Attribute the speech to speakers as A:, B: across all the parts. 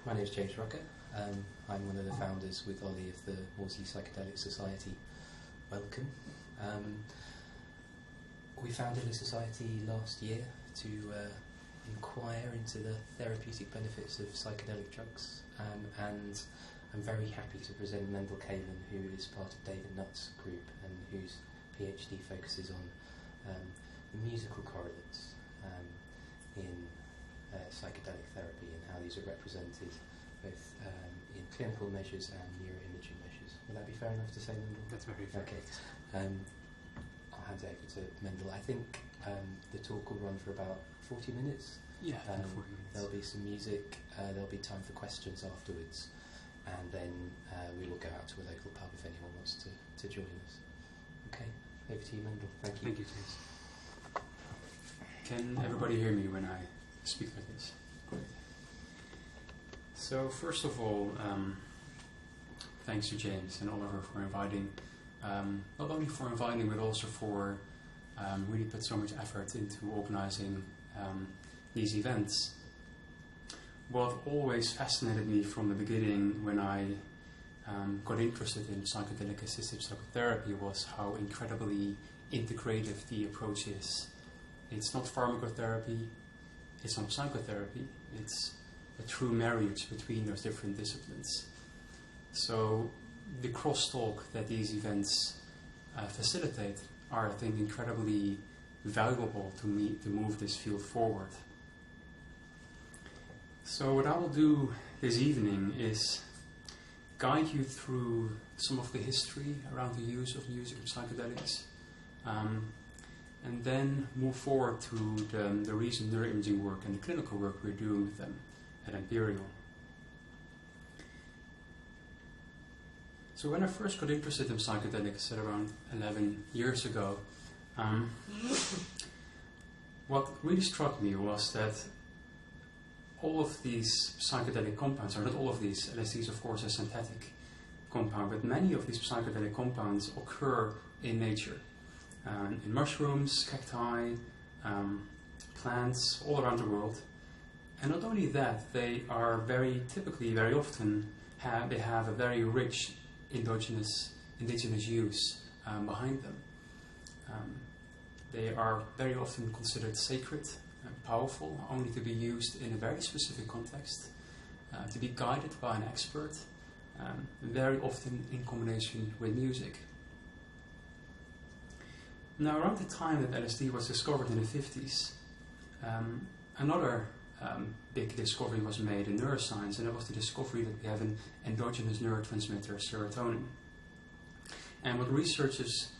A: My name is James Rucker. I'm one of the founders with Ollie of the Worsley Psychedelic Society. Welcome. We founded a society last year to inquire into the therapeutic benefits of psychedelic drugs, and I'm very happy to present Mendel Kaelen, who is part of David Nutt's group and whose PhD focuses on the musical correlates in psychedelic therapy and how these are represented both in clinical measures and neuroimaging measures. Would that be fair enough to say, Mendel?
B: That's very fair.
A: Okay. I'll hand it over to Mendel. I think the talk will run for about 40 minutes.
B: Yeah, 40 minutes.
A: There'll be some music, there'll be time for questions afterwards, and then we will go out to a local pub if anyone wants to join us. Okay, over to you, Mendel. Thank you.
B: Thank you, James. Can everybody hear me when I speak like this? Great. So first of all, thanks to James and Oliver for inviting, not only for inviting but also for really put so much effort into organizing these events. What always fascinated me from the beginning when I got interested in psychedelic assisted psychotherapy was how incredibly integrative the approach is. It's not pharmacotherapy, it's not psychotherapy, it's a true marriage between those different disciplines. So the crosstalk that these events facilitate are, I think, incredibly valuable to me to move this field forward. So what I will do this evening is guide you through some of the history around the use of music and psychedelics, and then move forward to the recent neuroimaging work and the clinical work we're doing with them at Imperial. So when I first got interested in psychedelics at around 11 years ago, what really struck me was that all of these psychedelic compounds, or not all of these, LSDs of course are synthetic compound, but many of these psychedelic compounds occur in nature. In mushrooms, cacti, plants all around the world. And not only that, they are very often have a very rich indigenous use behind them. They are very often considered sacred and powerful, only to be used in a very specific context, to be guided by an expert, very often in combination with music. Now, around the time that LSD was discovered in the 50s, another big discovery was made in neuroscience, and that was the discovery that we have an endogenous neurotransmitter, serotonin. And what researchers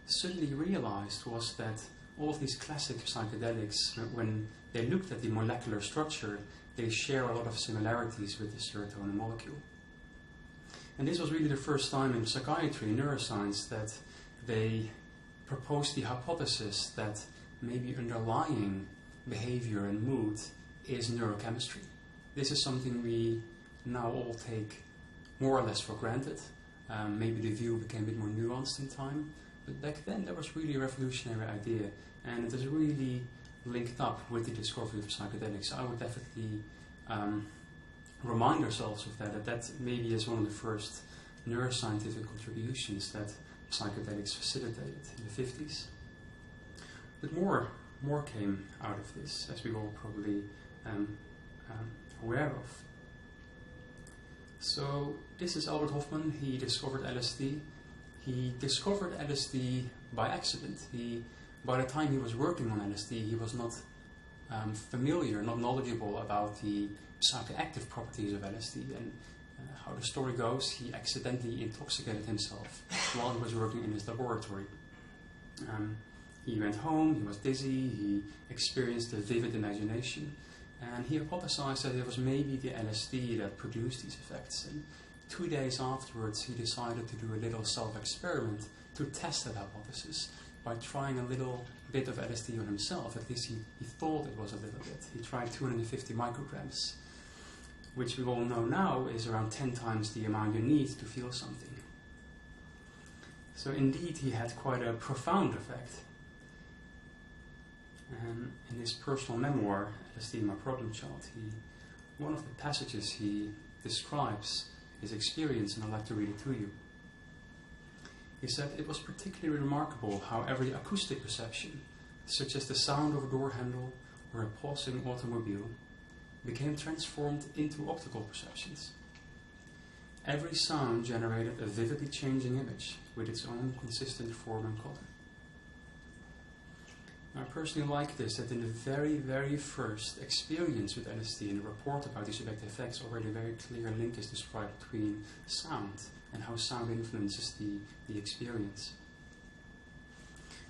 B: suddenly realized was that all of these classic psychedelics, when they looked at the molecular structure, they share a lot of similarities with the serotonin molecule. And this was really the first time in psychiatry, neuroscience, that they proposed the hypothesis that maybe underlying behavior and mood is neurochemistry. This is something we now all take more or less for granted. Maybe the view became a bit more nuanced in time, but back then that was really a revolutionary idea, and it is really linked up with the discovery of psychedelics. I would definitely remind ourselves of that maybe is one of the first neuroscientific contributions that psychedelics facilitated in the 50s. But more came out of this, as we all probably aware of. So this is Albert Hofmann. He discovered LSD. He discovered LSD by accident. By the time he was working on LSD, he was not familiar, not knowledgeable about the psychoactive properties of LSD. And how the story goes, he accidentally intoxicated himself while he was working in his laboratory. He went home, he was dizzy, he experienced a vivid imagination, and he hypothesized that it was maybe the LSD that produced these effects. And 2 days afterwards, he decided to do a little self-experiment to test that hypothesis by trying a little bit of LSD on himself. At least he thought it was a little bit. He tried 250 micrograms, which we all know now is around 10 times the amount you need to feel something. So indeed, he had quite a profound effect. And in his personal memoir, LSD, My Problem Child, he One of the passages he describes his experience, and I'd like to read it to you. He said, "It was particularly remarkable how every acoustic perception, such as the sound of a door handle or a passing automobile, became transformed into optical perceptions. Every sound generated a vividly changing image with its own consistent form and color." I personally like this, that in the very, very first experience with LSD, in the report about these subjective effects, already a very clear link is described between sound and how sound influences the experience.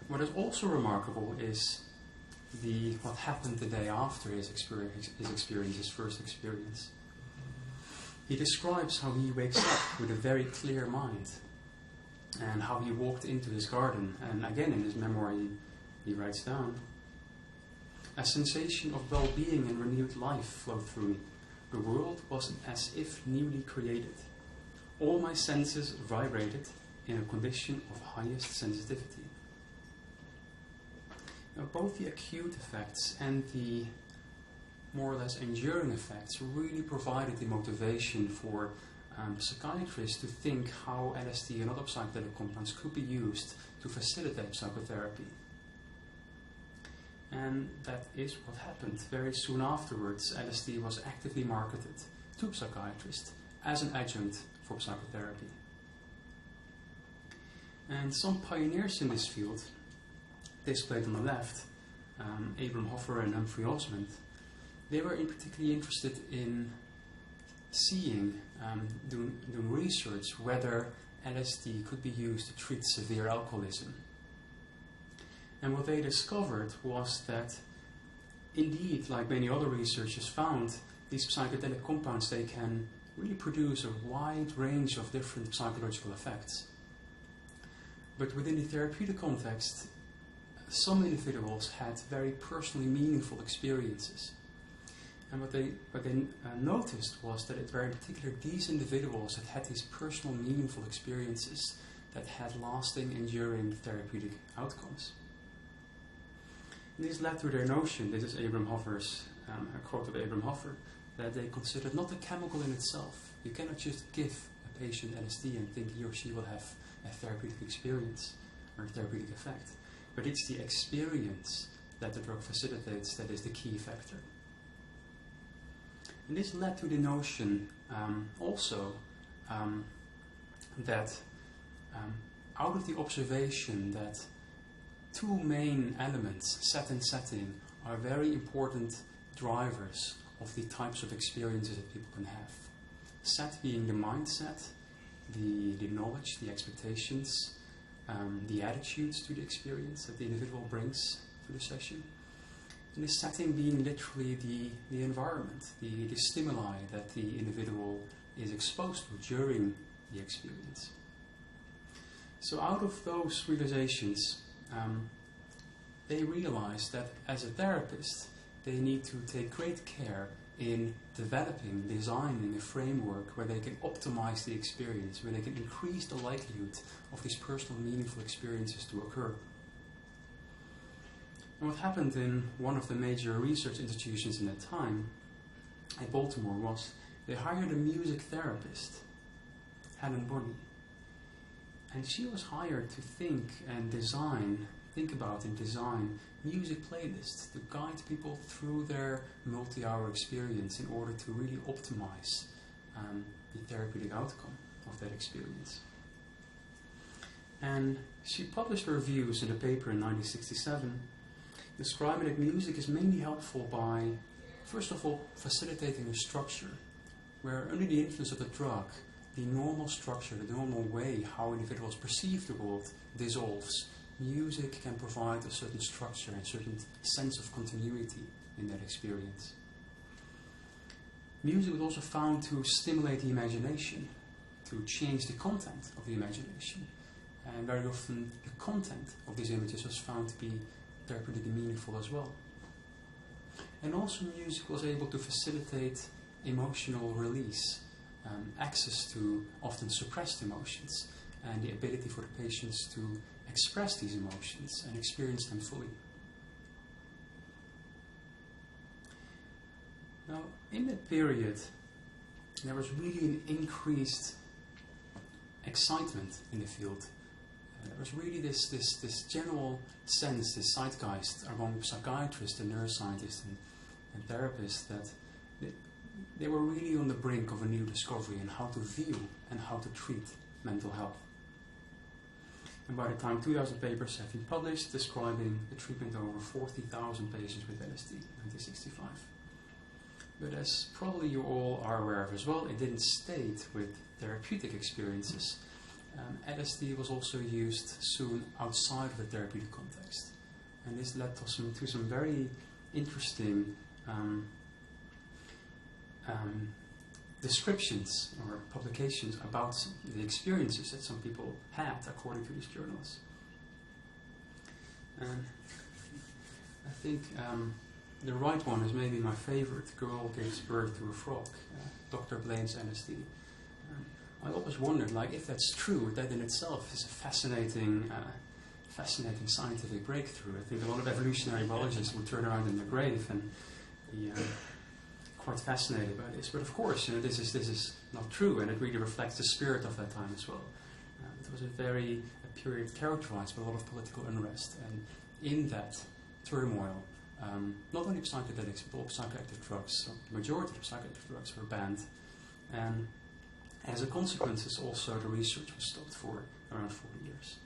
B: What is also remarkable is what happened the day after his first experience. He describes how he wakes up with a very clear mind and how he walked into his garden. And again, in his memoir, he writes down, "A sensation of well-being and renewed life flowed through me. The world was as if newly created. All my senses vibrated in a condition of highest sensitivity." Now, both the acute effects and the more or less enduring effects really provided the motivation for psychiatrists to think how LSD and other psychedelic compounds could be used to facilitate psychotherapy. And that is what happened. Very soon afterwards, LSD was actively marketed to psychiatrists as an adjunct for psychotherapy. And some pioneers in this field, displayed on the left, Abram Hoffer and Humphrey Osmond, they were particularly interested in seeing, doing research whether LSD could be used to treat severe alcoholism. And what they discovered was that, indeed, like many other researchers found, these psychedelic compounds, they can really produce a wide range of different psychological effects. But within the therapeutic context, some individuals had very personally meaningful experiences. And what they noticed was that it were in particular these individuals that had these personal meaningful experiences that had lasting, enduring therapeutic outcomes. And this led to their notion, this is Abram Hoffer's, a quote of Abram Hoffer, that they considered not the chemical in itself. You cannot just give a patient LSD and think he or she will have a therapeutic experience or a therapeutic effect. But it's the experience that the drug facilitates that is the key factor. And this led to the notion also that out of the observation that two main elements, set and setting, are very important drivers of the types of experiences that people can have. Set being the mindset, the knowledge, the expectations, the attitudes to the experience that the individual brings to the session. And the setting being literally the environment, the stimuli that the individual is exposed to during the experience. So out of those realizations, they realized that as a therapist, they need to take great care in developing, designing a framework where they can optimize the experience, where they can increase the likelihood of these personal, meaningful experiences to occur. And what happened in one of the major research institutions in that time, at Baltimore, was they hired a music therapist, Helen Bonney. And she was hired to think about and design music playlists to guide people through their multi-hour experience in order to really optimize the therapeutic outcome of that experience. And she published her views in a paper in 1967, describing that music is mainly helpful by, first of all, facilitating a structure where under the influence of the drug, the normal structure, the normal way how individuals perceive the world dissolves. Music can provide a certain structure and a certain sense of continuity in that experience. Music was also found to stimulate the imagination, to change the content of the imagination. And very often the content of these images was found to be therapeutically meaningful as well. And also music was able to facilitate emotional release, access to often suppressed emotions, and the ability for the patients to express these emotions and experience them fully. Now, in that period, there was really an increased excitement in the field. There was really this general sense, this zeitgeist among psychiatrists and neuroscientists and therapists that they were really on the brink of a new discovery in how to view and how to treat mental health. And by the time 2,000 papers have been published describing the treatment of over 40,000 patients with LSD in 1965. But as probably you all are aware of as well, it didn't state with therapeutic experiences. LSD was also used soon outside of the therapeutic context. And this led to some very interesting descriptions or publications about the experiences that some people had according to these journals. And I think the right one is maybe my favorite. Girl gives birth to a frog. Dr. blames LSD. I always wondered, like, if that's true, that in itself is a fascinating scientific breakthrough. I think a lot of evolutionary biologists would turn around in their grave and be quite fascinated by this. But of course, this is not true, and it really reflects the spirit of that time as well. It was a period characterized by a lot of political unrest, and in that turmoil, not only psychedelics but all psychoactive drugs, so the majority of psychoactive drugs were banned, and as a consequence, also the research was stopped for around 40 years.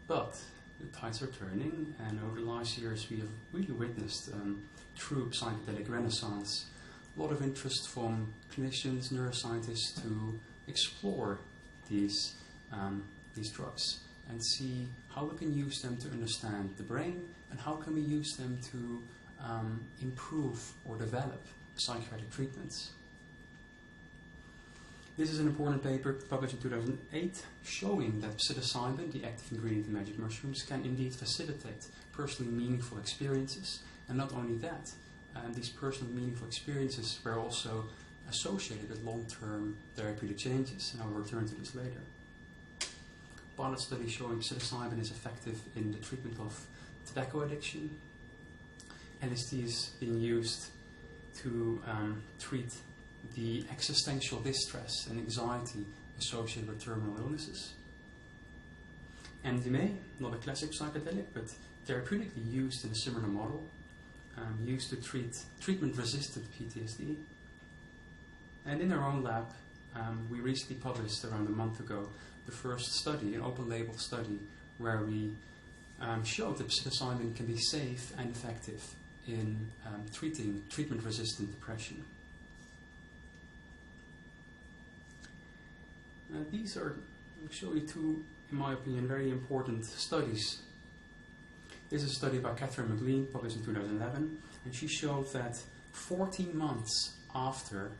B: But the tides are turning, and over the last years we have really witnessed true psychedelic renaissance. A lot of interest from clinicians, neuroscientists to explore these drugs and see how we can use them to understand the brain and how can we use them to improve or develop psychiatric treatments. This is an important paper published in 2008 showing that psilocybin, the active ingredient in magic mushrooms, can indeed facilitate personally meaningful experiences. And not only that, these personally meaningful experiences were also associated with long-term therapeutic changes, and I'll return to this later. Pilot study showing psilocybin is effective in the treatment of tobacco addiction. LSD is being used to treat the existential distress and anxiety associated with terminal illnesses. MDMA, not a classic psychedelic, but therapeutically used in a similar model, used to treat treatment-resistant PTSD. And in our own lab, we recently published around a month ago the first study, an open-label study, where we showed that psilocybin can be safe and effective in treating treatment-resistant depression. These are, I'll show you two, in my opinion, very important studies. This is a study by Catherine McLean, published in 2011, and she showed that 14 months after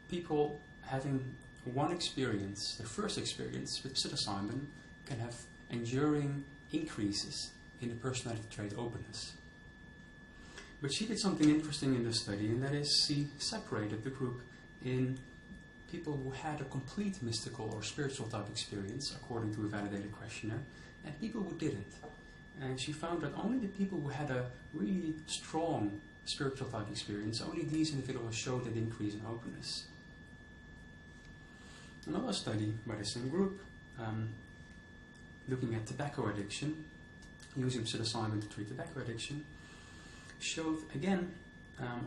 B: people having one experience, their first experience with psilocybin, can have enduring increases in the personality trait openness. But she did something interesting in this study, and that is she separated the group in people who had a complete mystical or spiritual type experience, according to a validated questionnaire, and people who didn't. And she found that only the people who had a really strong spiritual type experience, only these individuals showed an increase in openness. Another study by the same group, looking at tobacco addiction, using psilocybin to treat tobacco addiction, showed again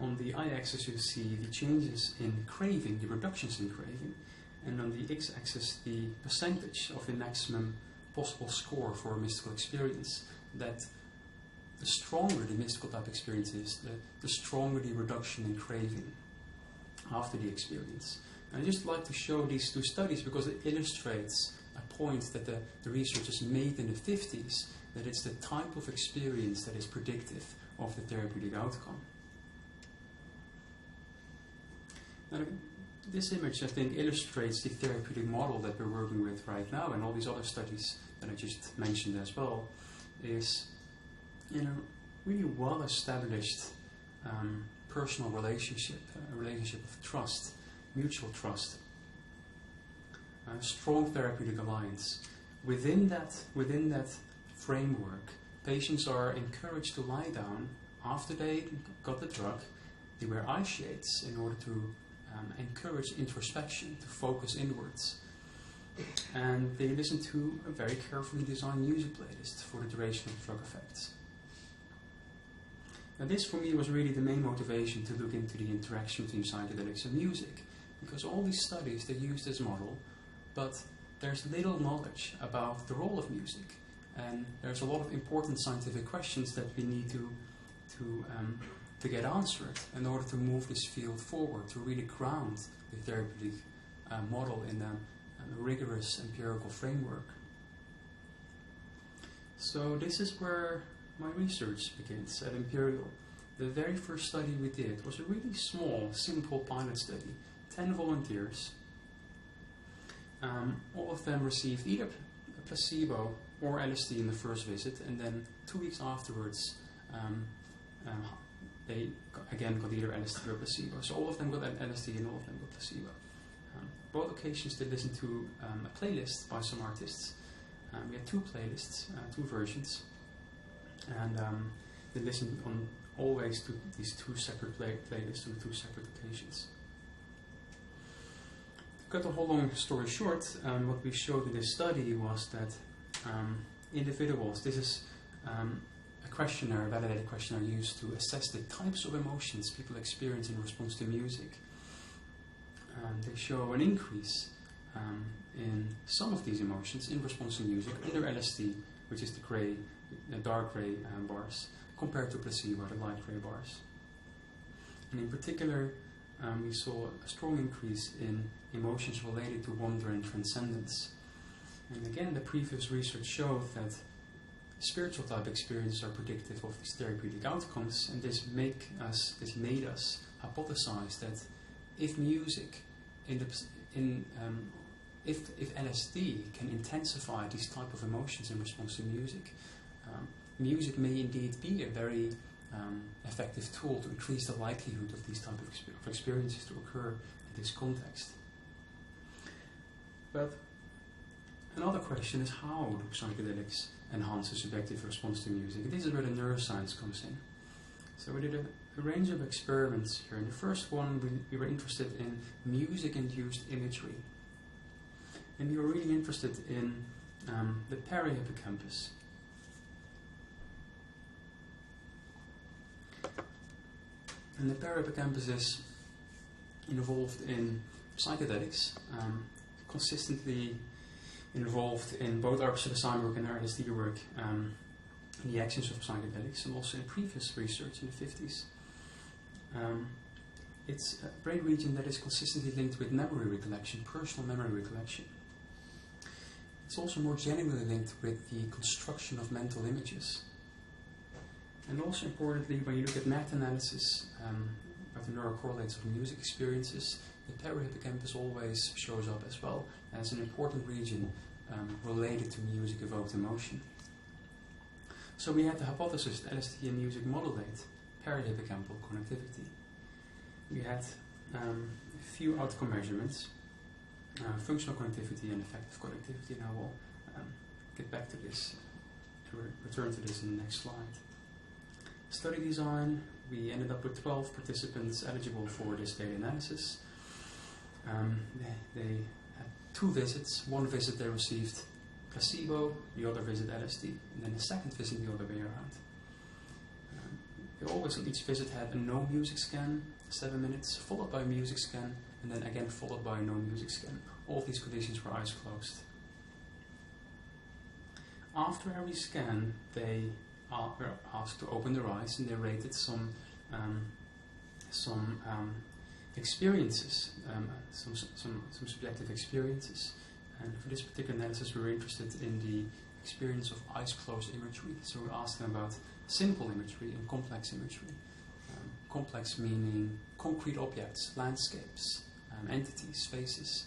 B: on the y-axis you see the changes in craving, the reductions in craving, and on the x-axis the percentage of the maximum possible score for a mystical experience. That the stronger the mystical type experience is, the stronger the reduction in craving after the experience. And I just like to show these two studies because it illustrates a point that the researchers made in the 50s, that it's the type of experience that is predictive of the therapeutic outcome. Now, this image, I think, illustrates the therapeutic model that we're working with right now, and all these other studies that I just mentioned as well, is in a really well-established personal relationship, a relationship of trust, mutual trust, a strong therapeutic alliance. Within that framework, patients are encouraged to lie down after they got the drug. They wear eye shades in order to encourage introspection, to focus inwards. And they listen to a very carefully designed music playlist for the duration of the drug effects. Now this for me was really the main motivation to look into the interaction between psychedelics and music, because all these studies, they use this model, but there's little knowledge about the role of music, and there's a lot of important scientific questions that we need to get answered in order to move this field forward, to really ground the therapeutic model in a rigorous empirical framework. So this is where my research begins at Imperial. The very first study we did was a really small, simple pilot study, 10 volunteers. All of them received either a placebo or LSD in the first visit, and then 2 weeks afterwards they again got either LSD or placebo. So all of them got LSD and all of them got placebo. Both occasions they listened to a playlist by some artists. We had 2 playlists, 2 versions, and they listened always to these 2 separate playlists on 2 separate occasions. To cut the whole long story short, what we showed in this study was that individuals, this is a questionnaire, a validated questionnaire used to assess the types of emotions people experience in response to music. They show an increase in some of these emotions in response to music under LSD, which is the dark gray bars, compared to placebo, the light gray bars. And in particular, we saw a strong increase in emotions related to wonder and transcendence. And again, the previous research showed that spiritual type experiences are predictive of these therapeutic outcomes, and this made us hypothesize that if music, if LSD can intensify these type of emotions in response to music, music may indeed be a very effective tool to increase the likelihood of these type of experiences to occur in this context. But another question is, how do psychedelics enhance the subjective response to music? This is where the neuroscience comes in. So we did a range of experiments here. In the first one, we were interested in music-induced imagery. And we were really interested in the perihippocampus. And the perihippocampus is involved in psychedelics, consistently involved in both our psilocybin work and our LSD work, in the actions of psychedelics, and also in previous research in the 50s. It's a brain region that is consistently linked with memory recollection, personal memory recollection. It's also more generally linked with the construction of mental images. And also importantly, when you look at meta-analysis about the neurocorrelates of music experiences, the perihippocampus always shows up as well as an important region related to music-evoked emotion. So we had the hypothesis that LSD and music modulate perihippocampal connectivity. We had a few outcome measurements, functional connectivity and effective connectivity, and I will get back to this, to return to this in the next slide. Study design, we ended up with 12 participants eligible for this data analysis. They had 2 visits. One visit they received placebo, the other visit LSD, and then the second visit the other way around. They always on each visit had a no music scan, 7 minutes, followed by a music scan, and then again followed by a no music scan. All of these conditions were eyes closed. After every scan, they were asked to open their eyes, and they rated some experiences, some subjective experiences. And for this particular analysis, we were interested in the experience of eyes closed imagery. So we asked them about simple imagery and complex imagery. Complex meaning concrete objects, landscapes, entities, faces,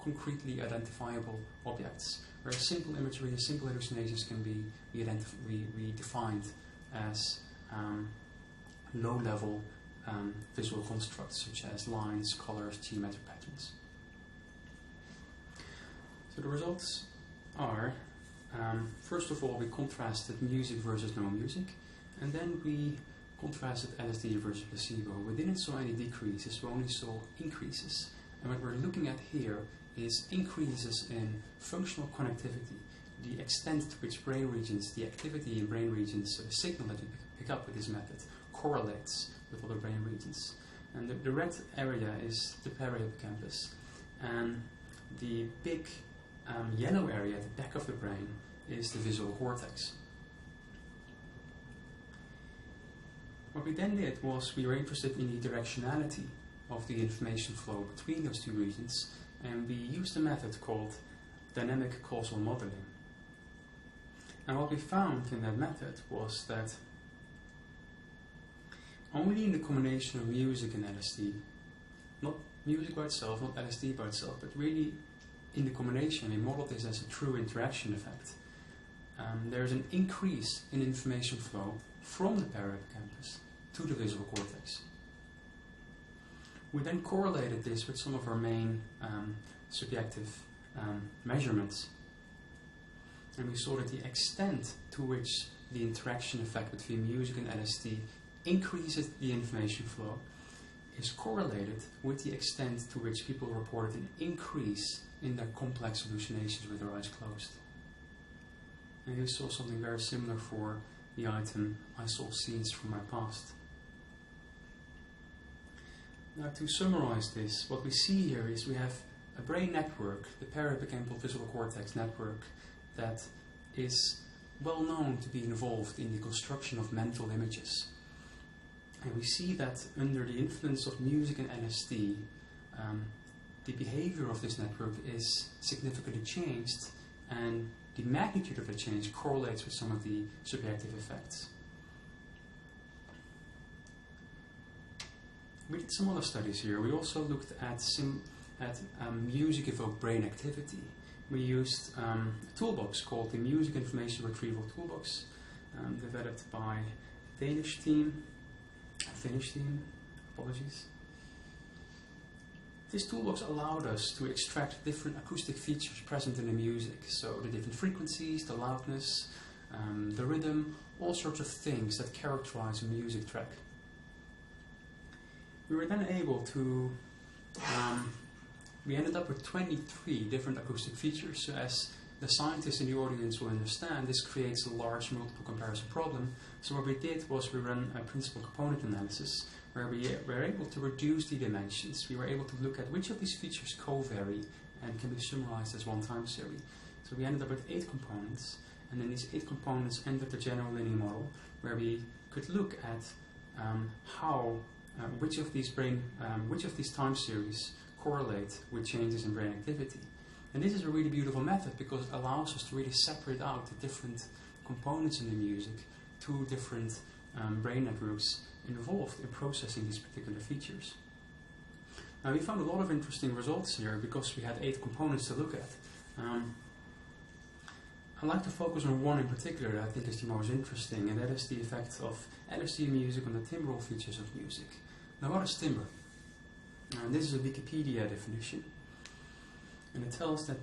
B: concretely identifiable objects. Whereas simple imagery and simple hallucinations can be defined as low-level visual constructs such as lines, colors, geometric patterns. So the results are First of all, we contrasted music versus no music, and then we contrasted LSD versus placebo. We didn't saw any decreases, we only saw increases. And what we're looking at here is increases in functional connectivity, the extent to which brain regions, the activity in brain regions, the signal that we pick up with this method correlates with other brain regions. And the red area is the perihippocampus, and the big yellow area at the back of the brain is the visual cortex. What we then did was we were interested in the directionality of the information flow between those two regions, and we used a method called dynamic causal modeling. And what we found in that method was that only in the combination of music and LSD, not music by itself, not LSD by itself, but really in the combination, we modeled this as a true interaction effect. There's an increase in information flow from the perihippocampus to the visual cortex. We then correlated this with some of our main subjective measurements, and we saw that the extent to which the interaction effect between music and LSD increases the information flow is correlated with the extent to which people reported an increase in their complex hallucinations with their eyes closed. And we saw something very similar for the item, I saw scenes from my past. Now, to summarize this, what we see here is we have a brain network, the perihippocampal visual cortex network, that is well known to be involved in the construction of mental images. And we see that under the influence of music and LSD, the behavior of this network is significantly changed, and the magnitude of the change correlates with some of the subjective effects. We did some other studies here. We also looked at music-evoked brain activity. We used a toolbox called the Music Information Retrieval Toolbox, developed by a Finnish team, apologies. This toolbox allowed us to extract different acoustic features present in the music, so the different frequencies, the loudness, the rhythm, all sorts of things that characterize a music track. We were then able to, we ended up with 23 different acoustic features. So as the scientists in the audience will understand, this creates a large multiple comparison problem. So what we did was we ran a principal component analysis where we were able to reduce the dimensions. We were able to look at which of these features co-vary and can be summarized as one time series. So we ended up with 8 components, and then these 8 components entered the general linear model where we could look at which of these time series correlate with changes in brain activity. And this is a really beautiful method because it allows us to really separate out the different components in the music, 2 different brain networks involved in processing these particular features. Now, we found a lot of interesting results here because we had 8 components to look at. I'd like to focus on one in particular that I think is the most interesting, and that is the effect of LSD music on the timbral features of music. Now, what is timbre? This is a Wikipedia definition, and it tells that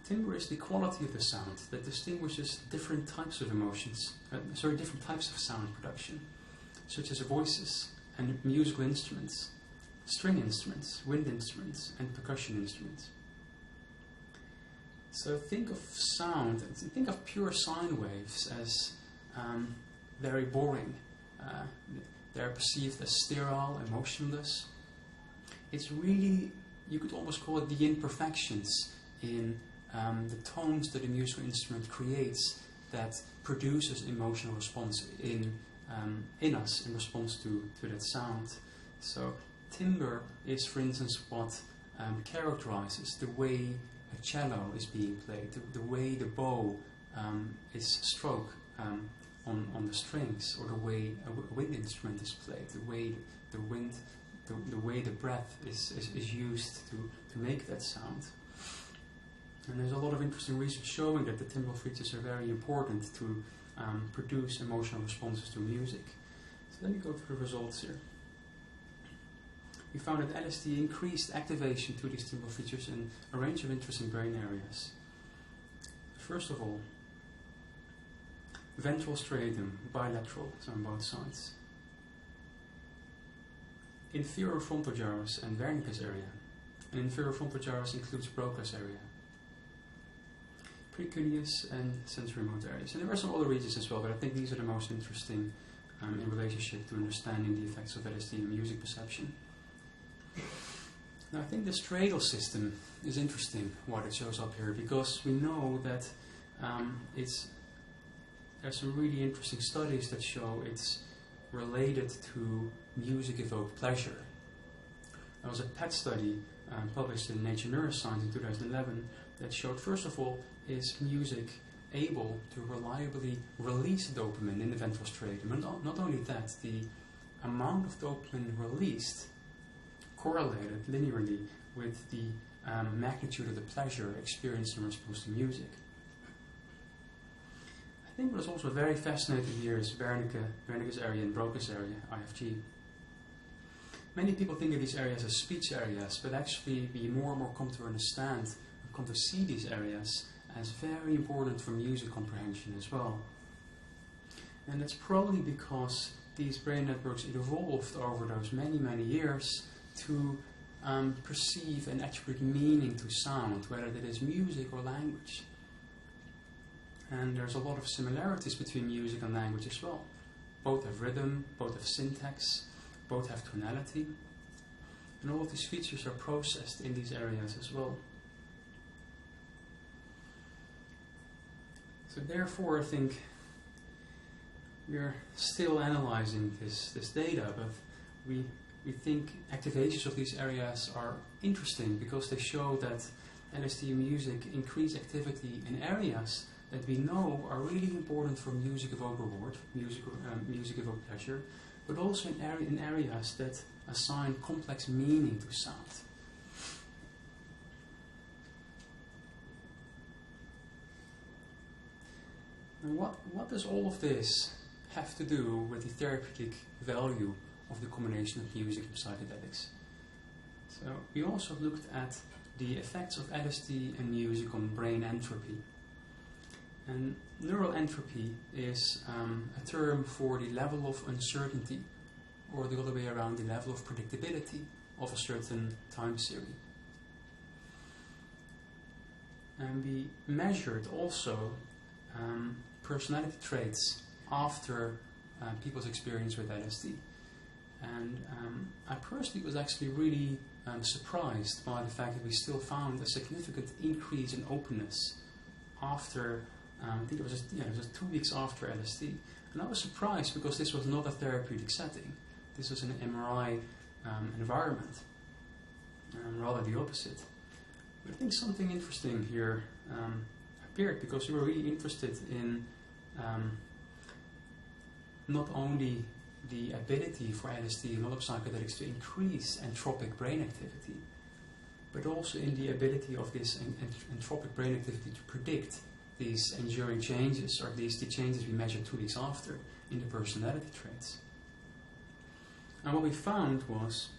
B: timbre is the quality of the sound that distinguishes different types of different types of sound production, such as voices and musical instruments, string instruments, wind instruments, and percussion instruments. So think of sound, think of pure sine waves as very boring. They're perceived as sterile, emotionless. It's really, you could almost call it the imperfections in the tones that a musical instrument creates that produces emotional response in us in response to that sound. So timbre is, for instance, what characterizes the way a cello is being played, the way the bow is struck on the strings, or the way a wind instrument is played, the way the way the breath is used to make that sound. And there's a lot of interesting research showing that the timbral features are very important to produce emotional responses to music. So let me go through the results here. We found that LSD increased activation to these timbral features in a range of interesting brain areas. First of all, ventral striatum, bilateral, so on both sides. Inferior frontal gyrus and Wernicke's area. And inferior frontal gyrus includes Broca's area. Precuneus and sensory motor areas. And there are some other regions as well, but I think these are the most interesting in relationship to understanding the effects of LSD in music perception. Now I think the striatal system is interesting, what it shows up here, because we know that there's some really interesting studies that show it's related to music-evoked pleasure. There was a PET study published in Nature Neuroscience in 2011 that showed, first of all, is music able to reliably release dopamine in the ventral striatum. And not only that, the amount of dopamine released correlated linearly with the magnitude of the pleasure experienced in response to music. I think what is also very fascinating here is Wernicke's area and Broca's area, IFG. Many people think of these areas as speech areas, but actually we more and more come to understand, come to see these areas as very important for music comprehension as well. And that's probably because these brain networks evolved over those many, many years to perceive and attribute meaning to sound, whether that is music or language. And there's a lot of similarities between music and language as well. Both have rhythm, both have syntax, both have tonality. And all of these features are processed in these areas as well. So therefore I think we're still analyzing this data, but we think activations of these areas are interesting because they show that LSD music increase activity in areas that we know are really important for music evoked reward, music evoked pleasure, but also in areas that assign complex meaning to sound. And what does all of this have to do with the therapeutic value of the combination of music and psychedelics? So we also looked at the effects of LSD and music on brain entropy. And neural entropy is a term for the level of uncertainty, or the other way around, the level of predictability of a certain time series. And we measured also personality traits after people's experience with LSD. And I personally was actually really surprised by the fact that we still found a significant increase in openness after, I think it was just 2 weeks after LSD. And I was surprised because this was not a therapeutic setting. This was an MRI environment, rather the opposite. But I think something interesting here appeared because we were really interested in not only the ability for LSD and other psychedelics to increase entropic brain activity, but also in the ability of this entropic brain activity to predict these enduring changes, or at least the changes we measured 2 weeks after in the personality traits. And what we found was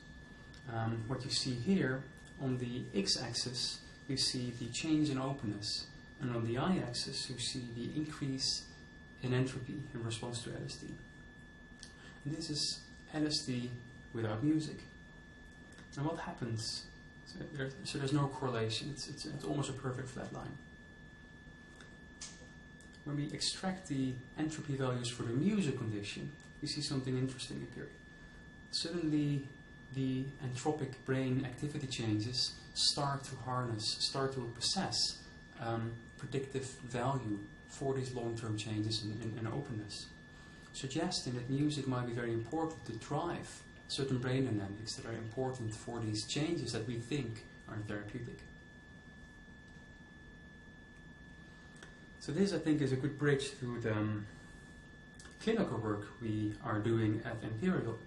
B: what you see here on the x-axis, you see the change in openness, and on the y-axis you see the increase in entropy in response to LSD. And this is LSD without music. And what happens? So there's no correlation. It's almost a perfect flat line. When we extract the entropy values for the music condition, we see something interesting appear. Suddenly, the entropic brain activity changes start to possess predictive value for these long-term changes in openness, suggesting that music might be very important to drive certain brain dynamics that are important for these changes that we think are therapeutic. So this, I think, is a good bridge to the clinical work we are doing at Imperial.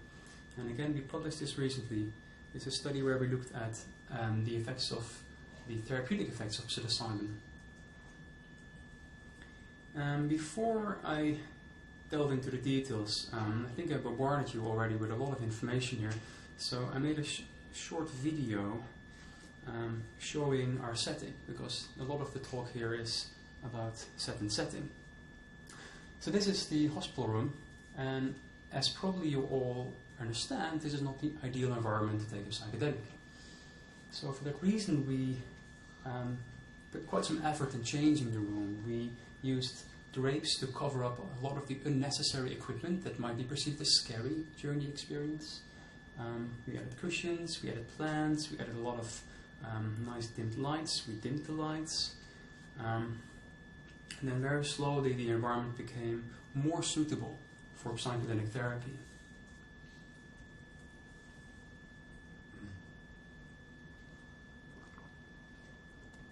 B: And again, we published this recently. It's a study where we looked at the therapeutic effects of psilocybin. Before I delve into the details, I think I bombarded you already with a lot of information here. So I made a short video showing our setting, because a lot of the talk here is about set and setting. So this is the hospital room, and as probably you all understand, this is not the ideal environment to take a psychedelic. So for that reason, we put quite some effort in changing the room. We used drapes to cover up a lot of the unnecessary equipment that might be perceived as scary during the experience. We added cushions, we added plants, we added a lot of nice dimmed lights. We dimmed the lights. And then very slowly the environment became more suitable for psychedelic therapy.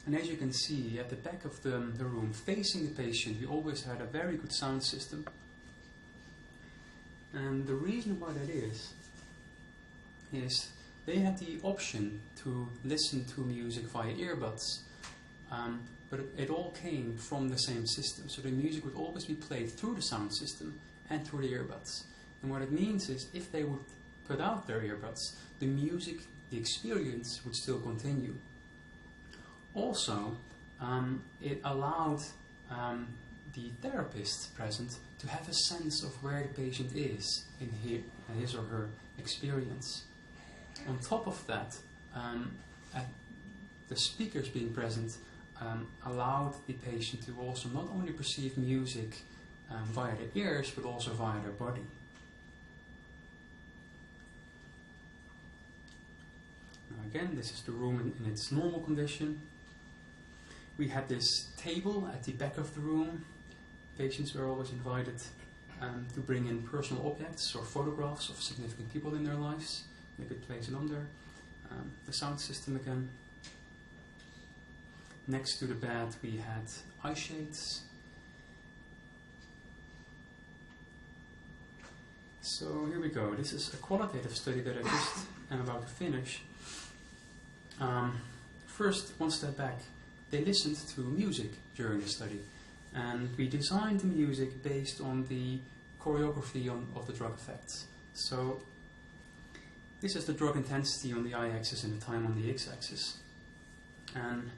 B: And as you can see, at the back of the room, facing the patient, we always had a very good sound system. And the reason why that is they had the option to listen to music via earbuds, but it all came from the same system. So the music would always be played through the sound system and through the earbuds. And what it means is, if they would put out their earbuds, the music, the experience would still continue. Also, it allowed the therapist present to have a sense of where the patient is in his or her experience. On top of that, the speakers being present allowed the patient to also not only perceive music via their ears, but also via their body. Now again, this is the room in its normal condition. We had this table at the back of the room. Patients were always invited to bring in personal objects or photographs of significant people in their lives. They could place it on there. The sound system again. Next to the bed we had eye shades. So here we go. This is a qualitative study that I just am about to finish. First, one step back. They listened to music during the study, and we designed the music based on the choreography of the drug effects. So this is the drug intensity on the y-axis and the time on the x-axis. And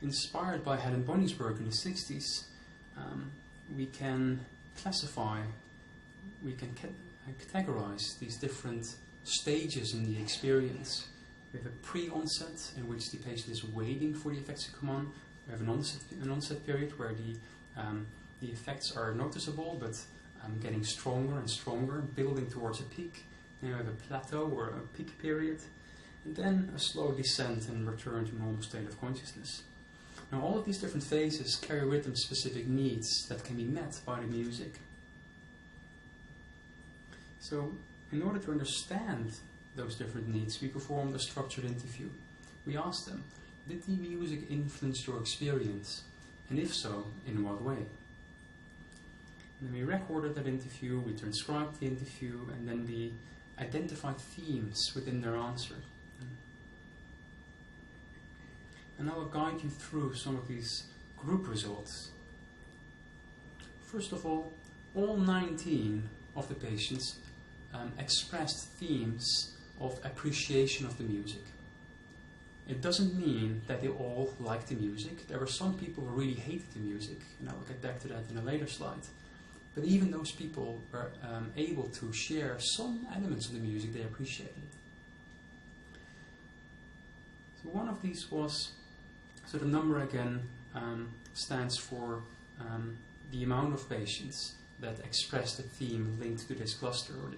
B: inspired by Helen Bonningsburg in the 60s, we can classify, we can categorize these different stages in the experience. We have a pre-onset, in which the patient is waiting for the effects to come on. We have an onset period where the effects are noticeable, but getting stronger and stronger, building towards a peak. Then we have a plateau or a peak period, and then a slow descent and return to normal state of consciousness. Now, all of these different phases carry with them specific needs that can be met by the music. So, in order to understand those different needs, we performed a structured interview. We asked them, did the music influence your experience? And if so, in what way? And then we recorded that interview, we transcribed the interview, and then we identified themes within their answer. And I will guide you through some of these group results. First of all 19 of the patients expressed themes of appreciation of the music. It doesn't mean that they all liked the music. There were some people who really hated the music, and I will get back to that in a later slide. But even those people were able to share some elements of the music they appreciated. So one of these was, so the number again stands for the amount of patients that expressed a theme linked to this cluster already.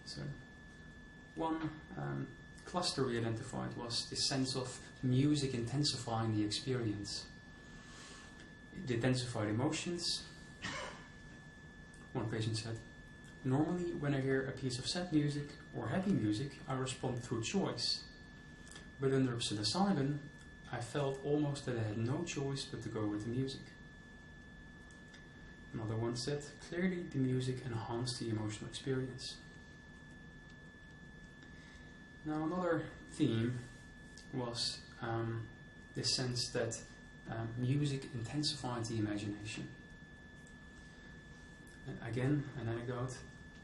B: So one cluster we identified was the sense of music intensifying the experience. It intensified emotions. One patient said, normally when I hear a piece of sad music or happy music, I respond through choice. But under psilocybin, I felt almost that I had no choice but to go with the music. Another one said, clearly the music enhanced the emotional experience. Now another theme was the sense that music intensified the imagination. And again, an anecdote.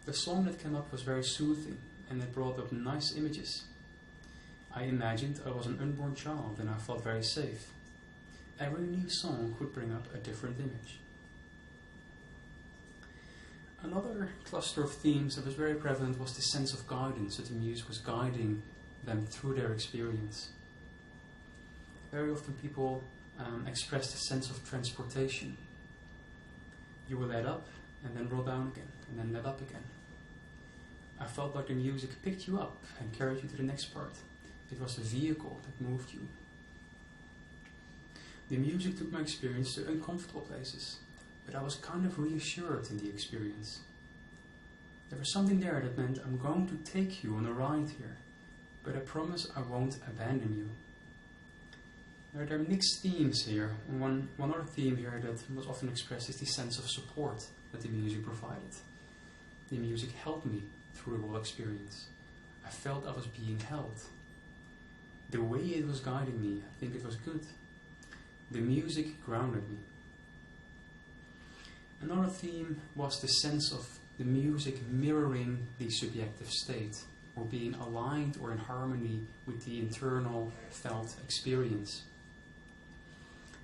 B: The song that came up was very soothing, and it brought up nice images. I imagined I was an unborn child, and I felt very safe. Every new song could bring up a different image. Another cluster of themes that was very prevalent was the sense of guidance, that the music was guiding them through their experience. Very often people expressed a sense of transportation. You were led up and then rolled down again, and then led up again. I felt like the music picked you up and carried you to the next part. It was the vehicle that moved you. The music took my experience to uncomfortable places, but I was kind of reassured in the experience. There was something there that meant I'm going to take you on a ride here, but I promise I won't abandon you. There are mixed themes here, and one other theme here that was often expressed is the sense of support that the music provided. The music helped me through the whole experience. I felt I was being held. The way it was guiding me, I think it was good. The music grounded me. Another theme was the sense of the music mirroring the subjective state, or being aligned or in harmony with the internal felt experience.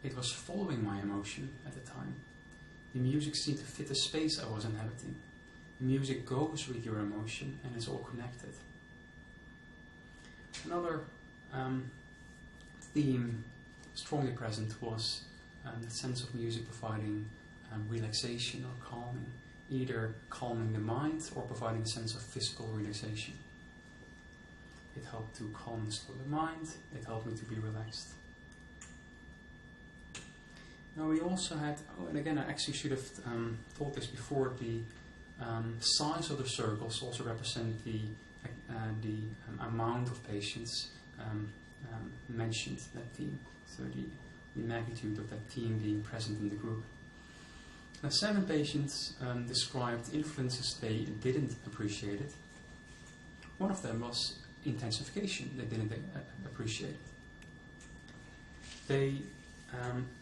B: It was following my emotion at the time. The music seemed to fit the space I was inhabiting. The music goes with your emotion and is all connected. Another theme strongly present was the sense of music providing relaxation or calming, either calming the mind or providing a sense of physical relaxation. It helped to calm and slow the mind, it helped me to be relaxed. Now we also had, and again I actually should have thought this before, the size of the circles also represent the amount of patients mentioned that theme, so the magnitude of that theme being present in the group. Now 7 patients described influences they didn't appreciate it. One of them was intensification, they didn't appreciate it. They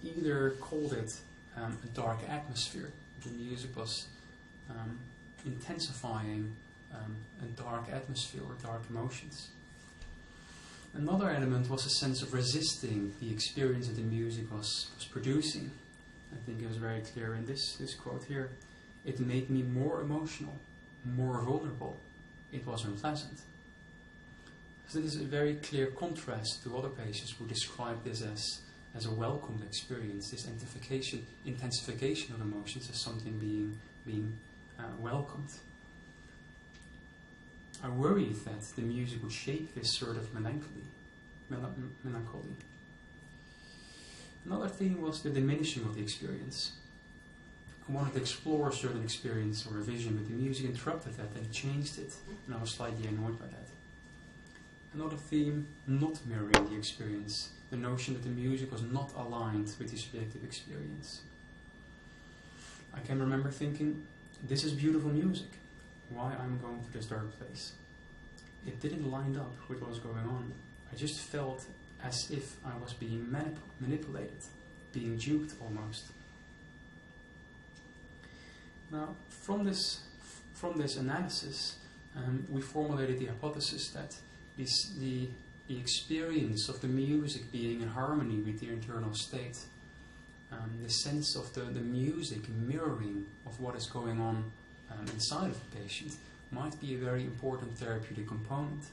B: either called it a dark atmosphere. The music was intensifying a dark atmosphere or dark emotions. Another element was a sense of resisting the experience that the music was producing. I think it was very clear in this quote here. It made me more emotional, more vulnerable. It was unpleasant. So this is a very clear contrast to other patients who describe this as a welcomed experience, this intensification of emotions as something being welcomed. I worried that the music would shape this sort of melancholy. Another theme was the diminishing of the experience. I wanted to explore a certain experience or a vision, but the music interrupted that and changed it, and I was slightly annoyed by that. Another theme, not mirroring the experience, the notion that the music was not aligned with the subjective experience. I can remember thinking, this is beautiful music, why I'm going to this dark place? It didn't line up with what was going on. I just felt as if I was being manipulated, being duped almost. Now, from this analysis, we formulated the hypothesis that the experience of the music being in harmony with the internal state, the sense of the music mirroring of what is going on inside of the patient, might be a very important therapeutic component.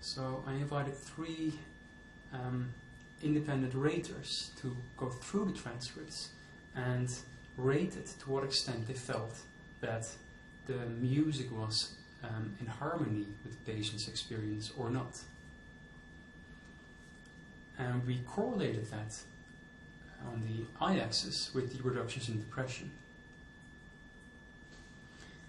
B: So I invited 3 independent raters to go through the transcripts and rated to what extent they felt that the music was in harmony with the patient's experience or not. And we correlated that on the y-axis with the reductions in depression.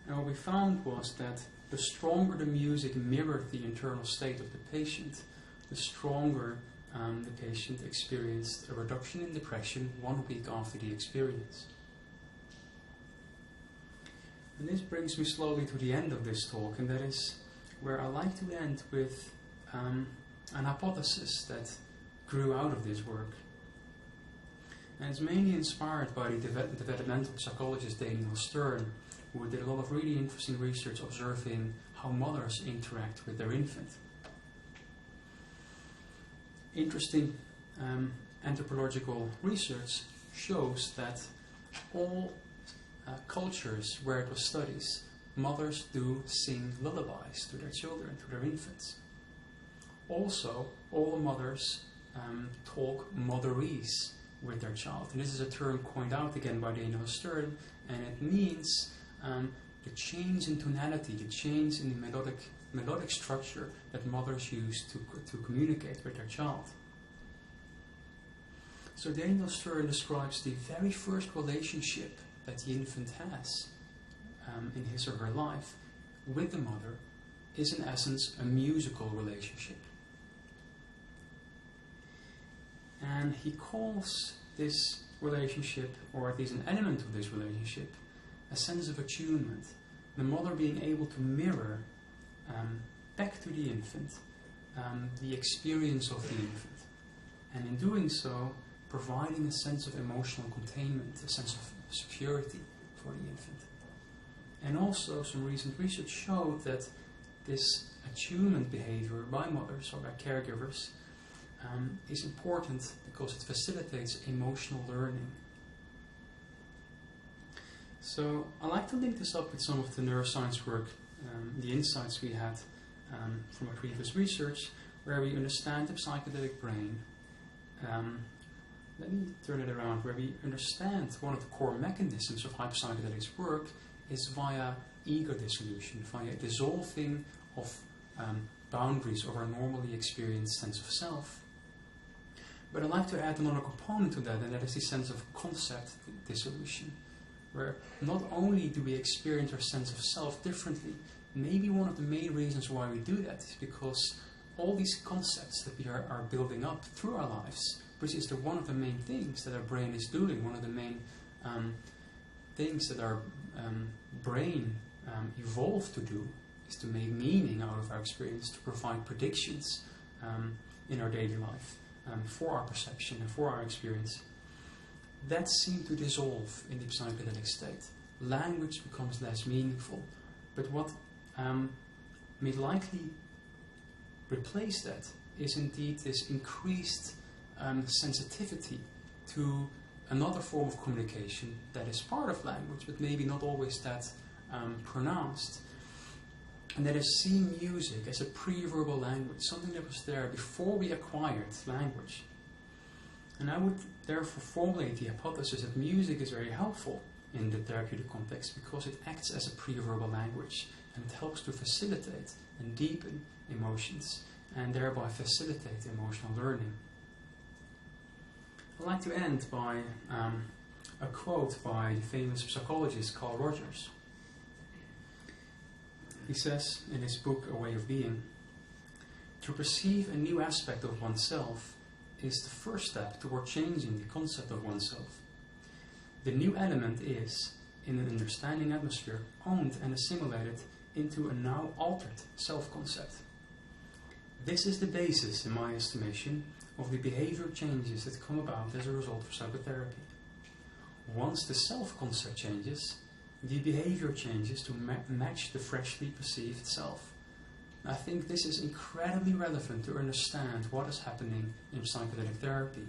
B: And what we found was that the stronger the music mirrored the internal state of the patient, the stronger the patient experienced a reduction in depression 1 week after the experience. And this brings me slowly to the end of this talk, and that is where I like to end with an hypothesis that grew out of this work. And it's mainly inspired by the developmental psychologist Daniel Stern, who did a lot of really interesting research observing how mothers interact with their infant. Interesting anthropological research shows that all cultures where it was studied, mothers do sing lullabies to their children, to their infants. Also, all the mothers talk motherese with their child. And this is a term coined out again by Daniel Stern, and it means the change in tonality, the change in the melodic structure that mothers use to communicate with their child. So Daniel Stern describes the very first relationship that the infant has in his or her life with the mother is in essence a musical relationship. And he calls this relationship, or at least an element of this relationship, a sense of attunement. The mother being able to mirror back to the infant the experience of the infant. And in doing so, providing a sense of emotional containment, a sense of security for the infant. And also some recent research showed that this attunement behavior by mothers or by caregivers is important because it facilitates emotional learning. So I like to link this up with some of the neuroscience work, the insights we had from a previous research, where we understand the psychedelic brain. Let me turn it around, where we understand one of the core mechanisms of how psychedelics work is via ego dissolution, via dissolving of boundaries of our normally experienced sense of self. But I'd like to add another component to that, and that is the sense of concept dissolution, where not only do we experience our sense of self differently, maybe one of the main reasons why we do that is because all these concepts that we are building up through our lives, which is one of the main things that our brain is doing, one of the main things that our brain evolved to do, is to make meaning out of our experience, to provide predictions in our daily life for our perception and for our experience. That seemed to dissolve in the psychedelic state. Language becomes less meaningful. But what may likely replace that is indeed this increased sensitivity to another form of communication that is part of language, but maybe not always that pronounced. And that is seeing music as a pre-verbal language, something that was there before we acquired language. And I would therefore formulate the hypothesis that music is very helpful in the therapeutic context because it acts as a pre-verbal language and it helps to facilitate and deepen emotions and thereby facilitate emotional learning. I'd like to end by a quote by the famous psychologist Carl Rogers. He says in his book A Way of Being, "To perceive a new aspect of oneself is the first step toward changing the concept of oneself. The new element is, in an understanding atmosphere, owned and assimilated into a now altered self-concept. This is the basis, in my estimation, of the behavior changes that come about as a result of psychotherapy. Once the self-concept changes, the behavior changes to match the freshly perceived self. I think this is incredibly relevant to understand what is happening in psychedelic therapy.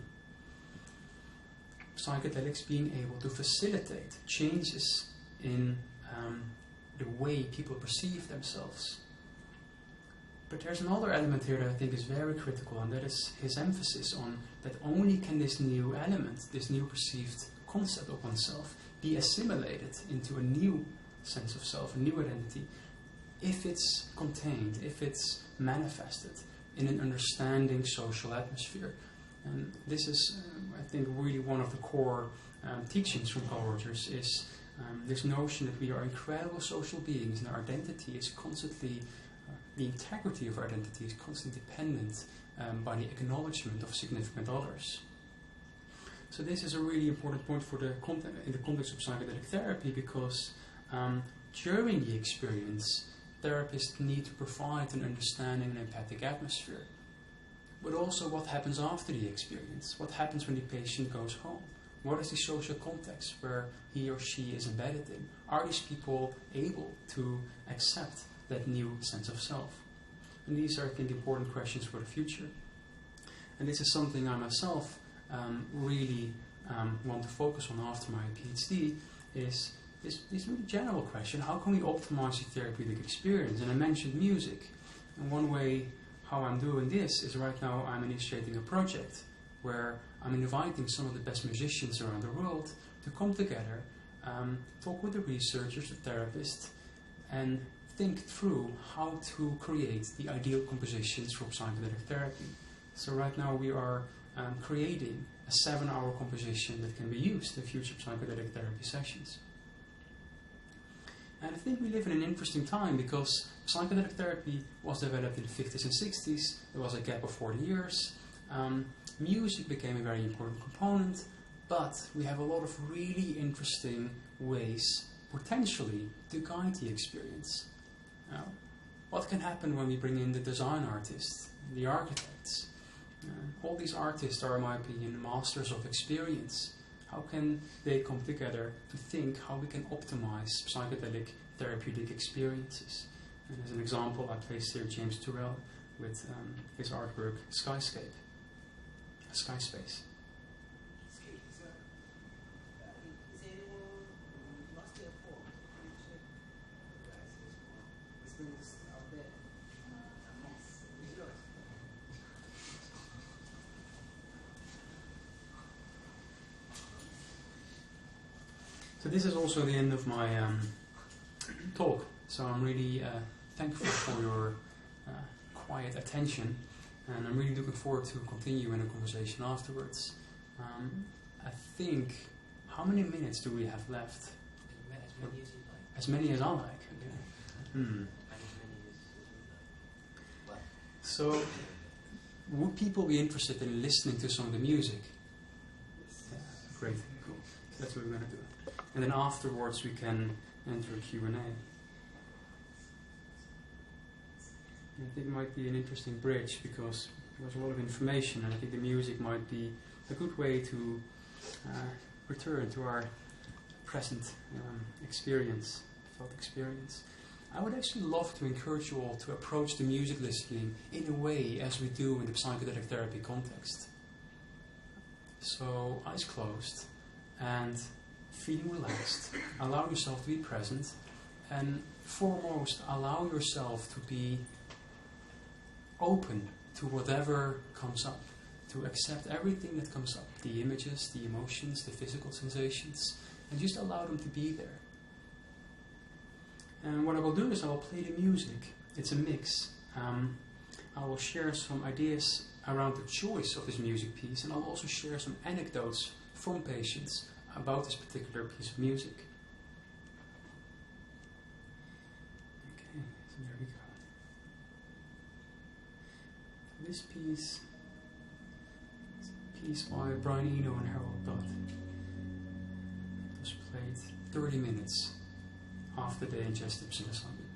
B: Psychedelics being able to facilitate changes in the way people perceive themselves. But there's another element here that I think is very critical, and that is his emphasis on that only can this new element, this new perceived concept of oneself, be assimilated into a new sense of self, a new identity, if it's contained, if it's manifested in an understanding social atmosphere. And this is, I think, really one of the core teachings from Carl Rogers is this notion that we are incredible social beings and our identity is constantly, the integrity of our identity is constantly dependent by the acknowledgement of significant others. So this is a really important point for in the context of psychedelic therapy because during the experience, therapists need to provide an understanding and empathic atmosphere. But also what happens after the experience? What happens when the patient goes home? What is the social context where he or she is embedded in? Are these people able to accept that new sense of self? And these are, I think, important questions for the future. And this is something I myself really want to focus on after my PhD, is this really general question: how can we optimize the therapeutic experience? And I mentioned music, and one way how I'm doing this is right now I'm initiating a project where I'm inviting some of the best musicians around the world to come together, talk with the researchers, the therapists, and think through how to create the ideal compositions for psychedelic therapy. So right now we are creating a 7-hour composition that can be used in future psychedelic therapy sessions. And I think we live in an interesting time because psychedelic therapy was developed in the 50s and 60s. There was a gap of 40 years. Music became a very important component, but we have a lot of really interesting ways, potentially, to guide the experience. Now, what can happen when we bring in the design artists, the architects? All these artists are, in my opinion, masters of experience. How can they come together to think how we can optimize psychedelic therapeutic experiences? And as an example, I placed here James Turrell with his artwork Skyscape, a sky space. So this is also the end of my talk. So I'm really thankful for your quiet attention, and I'm really looking forward to continue in a conversation afterwards. I think, how many minutes do we have left?
A: As many as you like.
B: As many as I like. Okay.
A: And as many as well.
B: So, would people be interested in listening to some of the music? Yeah, great, cool. That's what we're going to do. And then afterwards we can enter a Q&A. I think it might be an interesting bridge because there's a lot of information, and I think the music might be a good way to return to our present experience, felt experience. I would actually love to encourage you all to approach the music listening in a way as we do in the psychedelic therapy context. So, eyes closed and feeling relaxed, allow yourself to be present, and foremost, allow yourself to be open to whatever comes up, to accept everything that comes up, the images, the emotions, the physical sensations, and just allow them to be there. And what I will do is I will play the music. It's a mix. I will share some ideas around the choice of this music piece, and I'll also share some anecdotes from patients about this particular piece of music. Okay, so there we go. This piece is a piece by Brian Eno and Harold Dodd. It was played 30 minutes after they ingested psilocybin.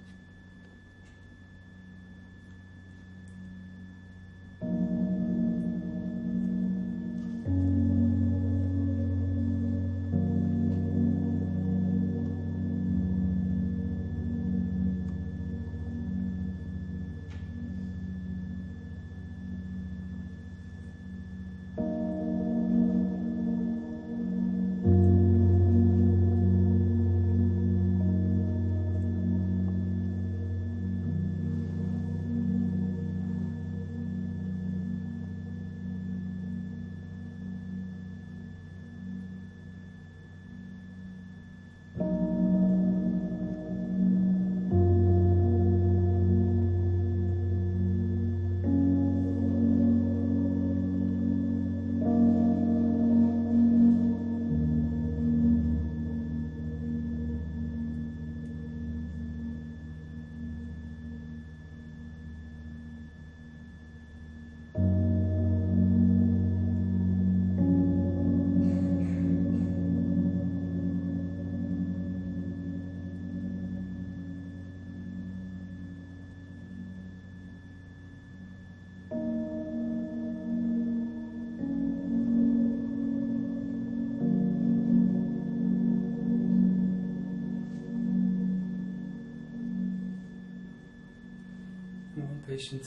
B: Patient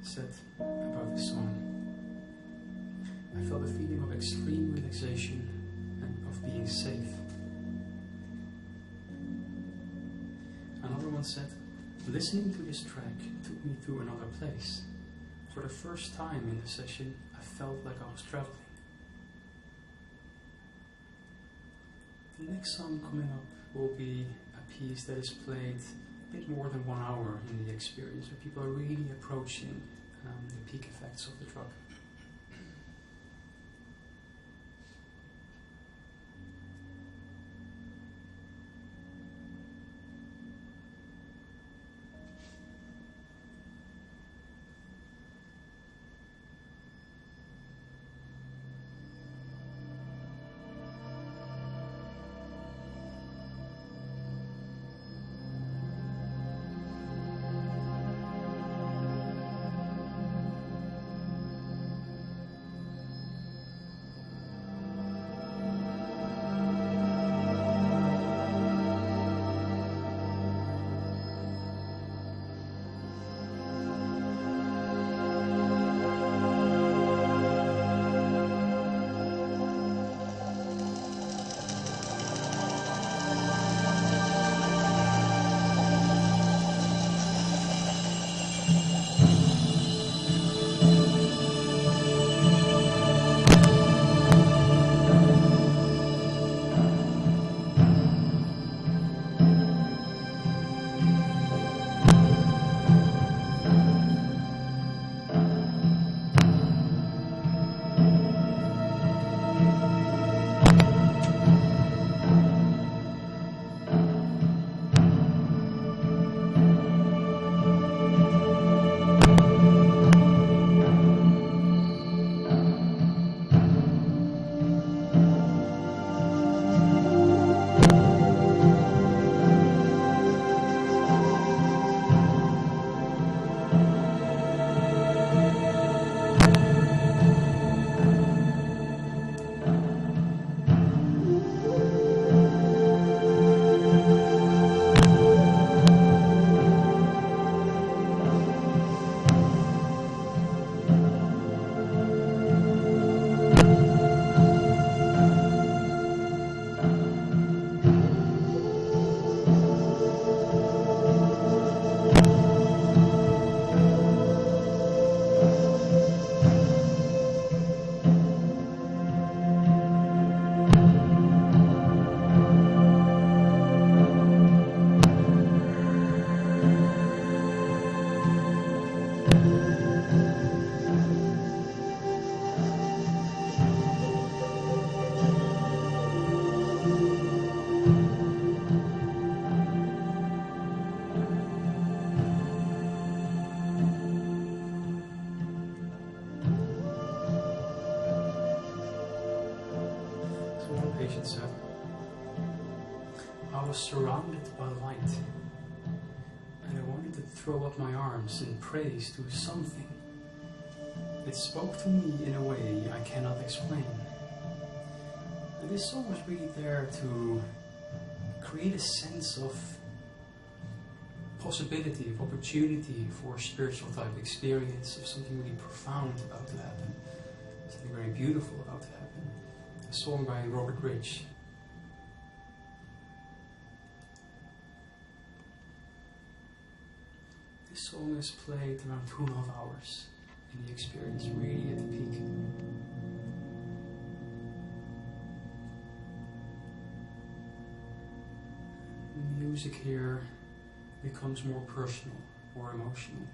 B: said about this song, I felt a feeling of extreme relaxation and of being safe. Kaelen said, listening to this track took me to another place. For the first time in the session, I felt like I was traveling. The next song coming up will be a piece that is played a bit more than 1 hour in the experience, where people are really approaching the peak effects of the drug. Patient said, I was surrounded by light, and I wanted to throw up my arms in praise to something. It spoke to me in a way I cannot explain. And this song was really there to create a sense of possibility, of opportunity for a spiritual type experience, of something really profound about to happen, something very beautiful about to happen. A song by Robert Rich. This song is played around 2.5 hours in the experience, really at the peak. The music here becomes more personal, more emotional.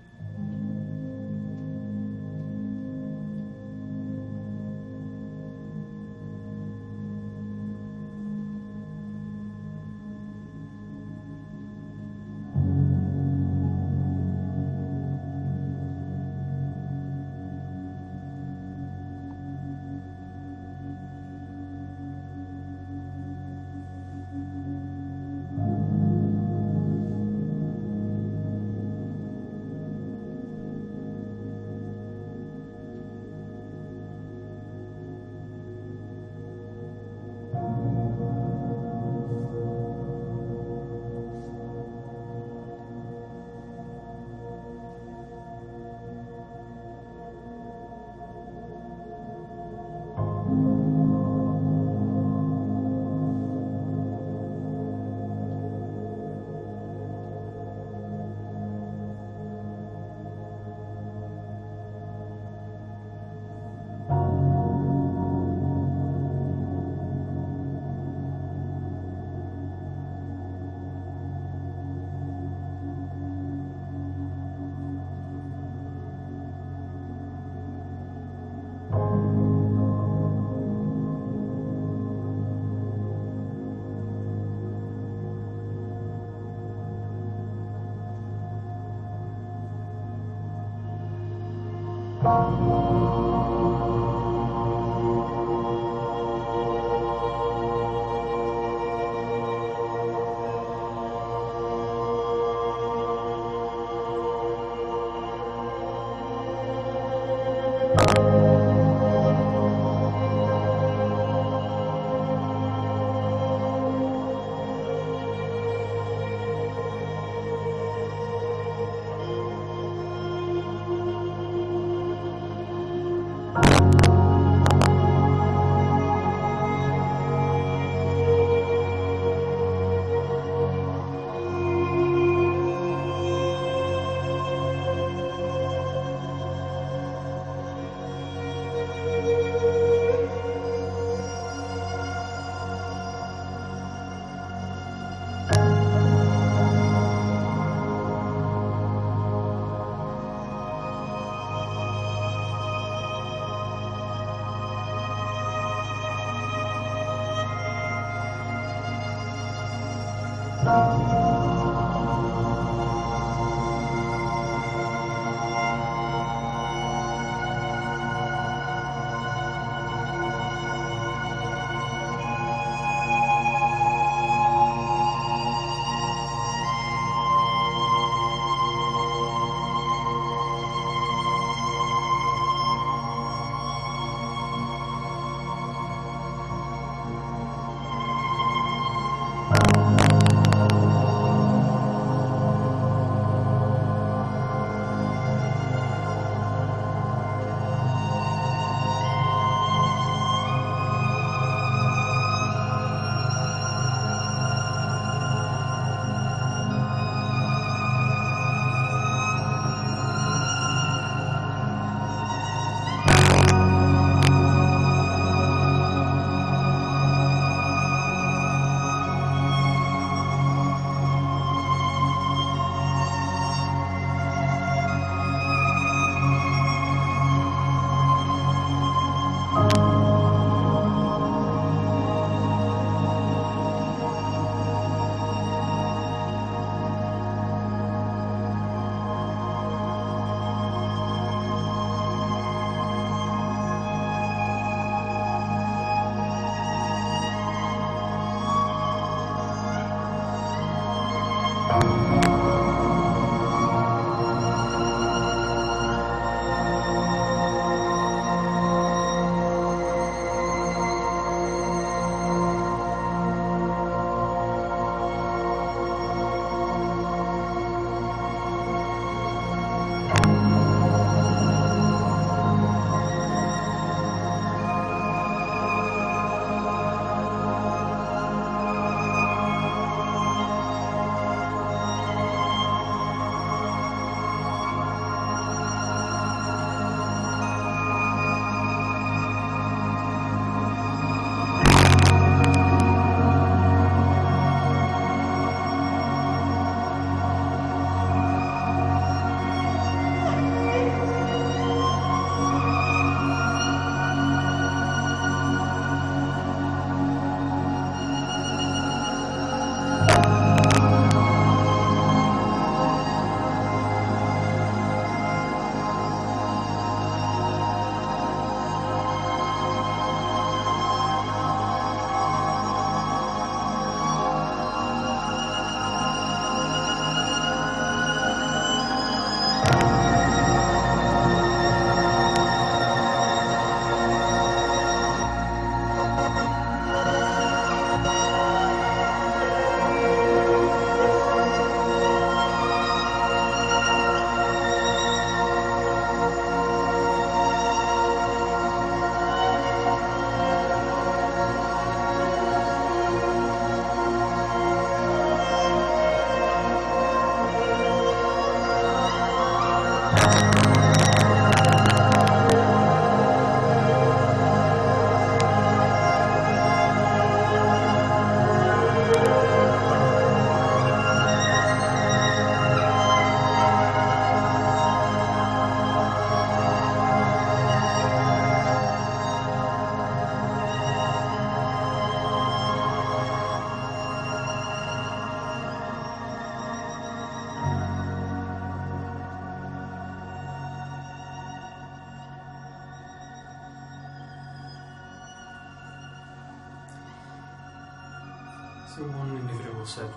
B: after one individual said,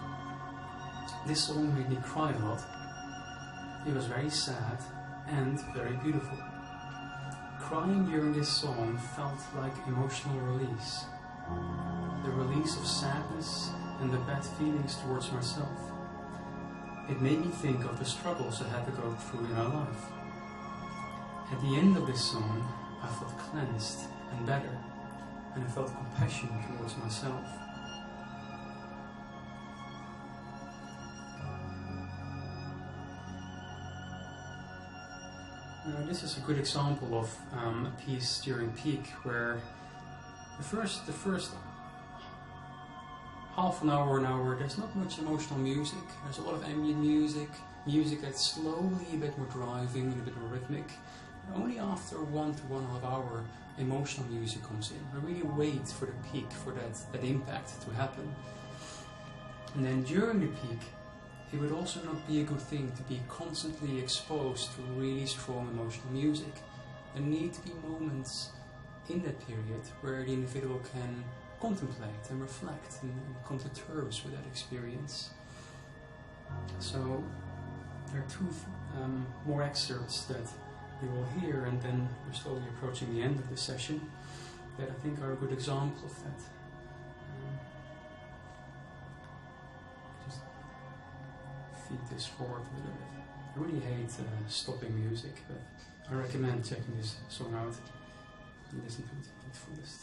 B: "This song made me cry a lot. It was very sad and very beautiful. Crying during this song felt like emotional release. The release of sadness and the bad feelings towards myself. It made me think of the struggles I had to go through in my life. At the end of this song, I felt cleansed and better, and I felt compassion towards myself." Now, this is a good example of a piece during peak where the first half an hour, there's not much emotional music. There's a lot of ambient music that's slowly a bit more driving and a bit more rhythmic. And only after 1 to 1.5 hour, emotional music comes in. I really wait for the peak, for that impact to happen. And then during the peak, it would also not be a good thing to be constantly exposed to really strong emotional music. There need to be moments in that period where the individual can contemplate and reflect and come to terms with that experience. So there are two more excerpts that you will hear, and then we're slowly approaching the end of the session, that I think are a good example of that. Just feed this forward a little bit. I really hate stopping music, but I recommend checking this song out and listen to it to its fullest.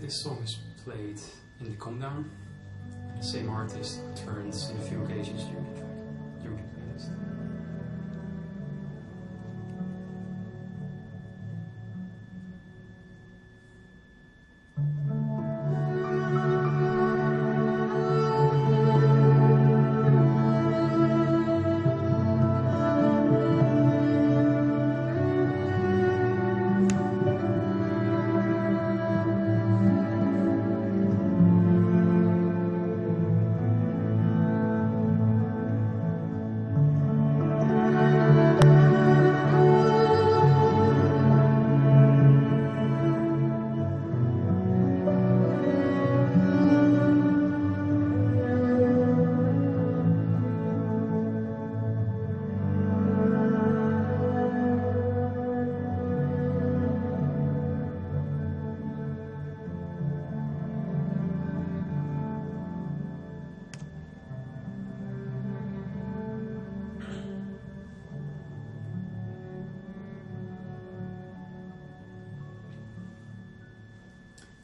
B: This song is played in the come down. The same artist returns in a few occasions during the track, during the playlist.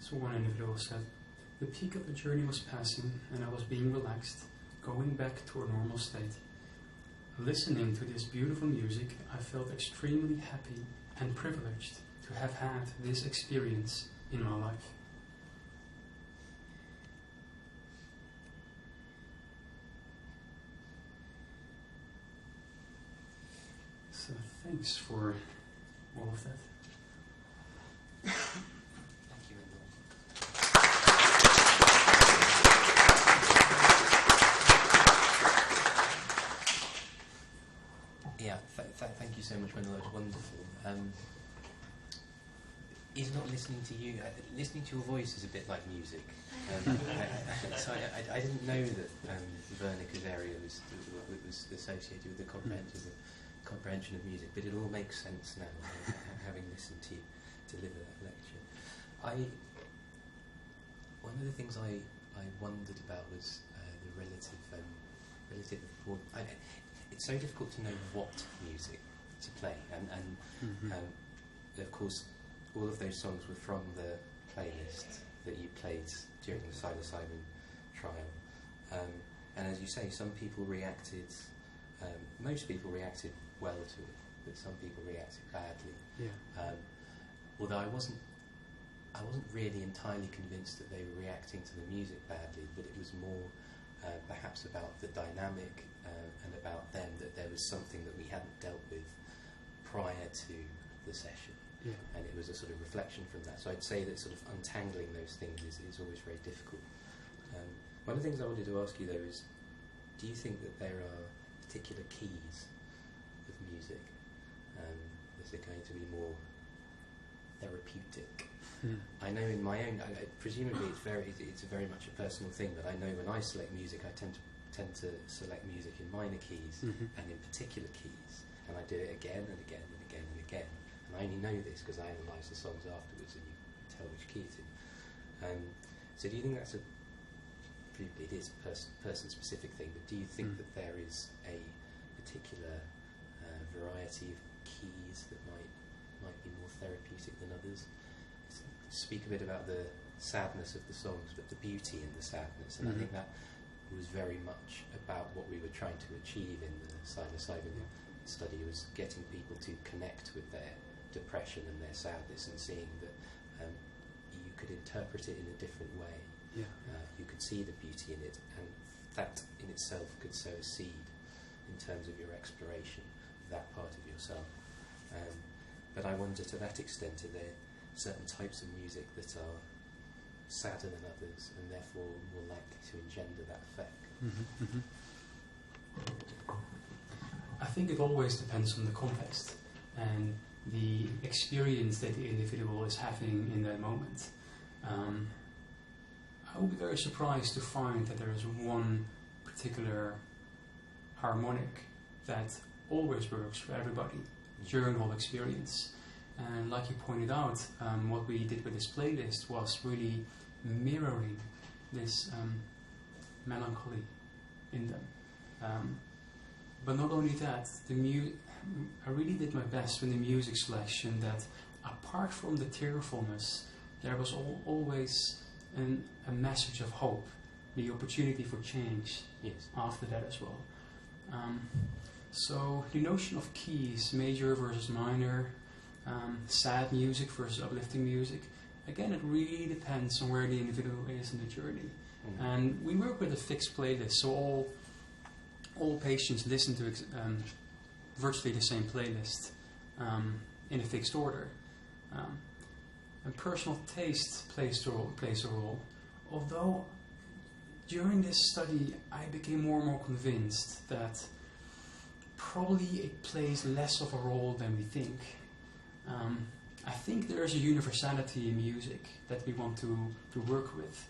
B: So one individual said, "The peak of the journey was passing and I was being relaxed, going back to a normal state. Listening to this beautiful music, I felt extremely happy and privileged to have had this experience in my life." So thanks for all of that.
A: Thank you, Mendel. Yeah, thank you so much, Mendel. That was wonderful. Is not listening to you, listening to your voice is a bit like music. So I didn't know that Wernicke's area was associated with the comprehension of music, but it all makes sense now, having listened to you deliver that lecture. One of the things I wondered about was the relative it's so difficult to know what music to play, and of course all of those songs were from the playlist that you played during the psilocybin trial, and as you say, some people reacted, most people reacted well to it, but some people reacted badly. Although I wasn't really entirely convinced that they were reacting to the music badly, but it was more perhaps about the dynamic and about them, that there was something that we hadn't dealt with prior to the session. And it was a sort of reflection from that. So I'd say that sort of untangling those things is always very difficult. One of the things I wanted to ask you though is, do you think that there are particular keys of music? Is it going to be more therapeutic? I know in my own, presumably it's very much a personal thing, but I know when I select music, I tend to select music in minor keys and in particular keys, and I do it again and again and again and again. And I only know this because I analyse the songs afterwards, and you can tell which key it's in. So do you think that's presumably it is a person-specific thing, but do you think that there is a particular variety of keys that might be more therapeutic than others? Speak a bit about the sadness of the songs, but the beauty in the sadness, and I think that was very much about what we were trying to achieve in the psilocybin study, was getting people to connect with their depression and their sadness, and seeing that you could interpret it in a different way. You could see the beauty in it, and that in itself could sow a seed in terms of your exploration of that part of yourself. But I wonder, to that extent, are there certain types of music that are sadder than others, and therefore more likely to engender that effect?
B: I think it always depends on the context and the experience that the individual is having in that moment. I would be very surprised to find that there is one particular harmonic that always works for everybody during the whole experience. And like you pointed out, what we did with this playlist was really mirroring this melancholy in them. But not only that, I really did my best with the music selection, that apart from the tearfulness, there was always a message of hope, the opportunity for change after that as well. So the notion of keys, major versus minor, sad music versus uplifting music, again, it really depends on where the individual is in the journey. And we work with a fixed playlist, so all patients listen to virtually the same playlist in a fixed order. And personal taste plays a role. Although during this study I became more and more convinced that probably it plays less of a role than we think. I think there is a universality in music that we want to work with.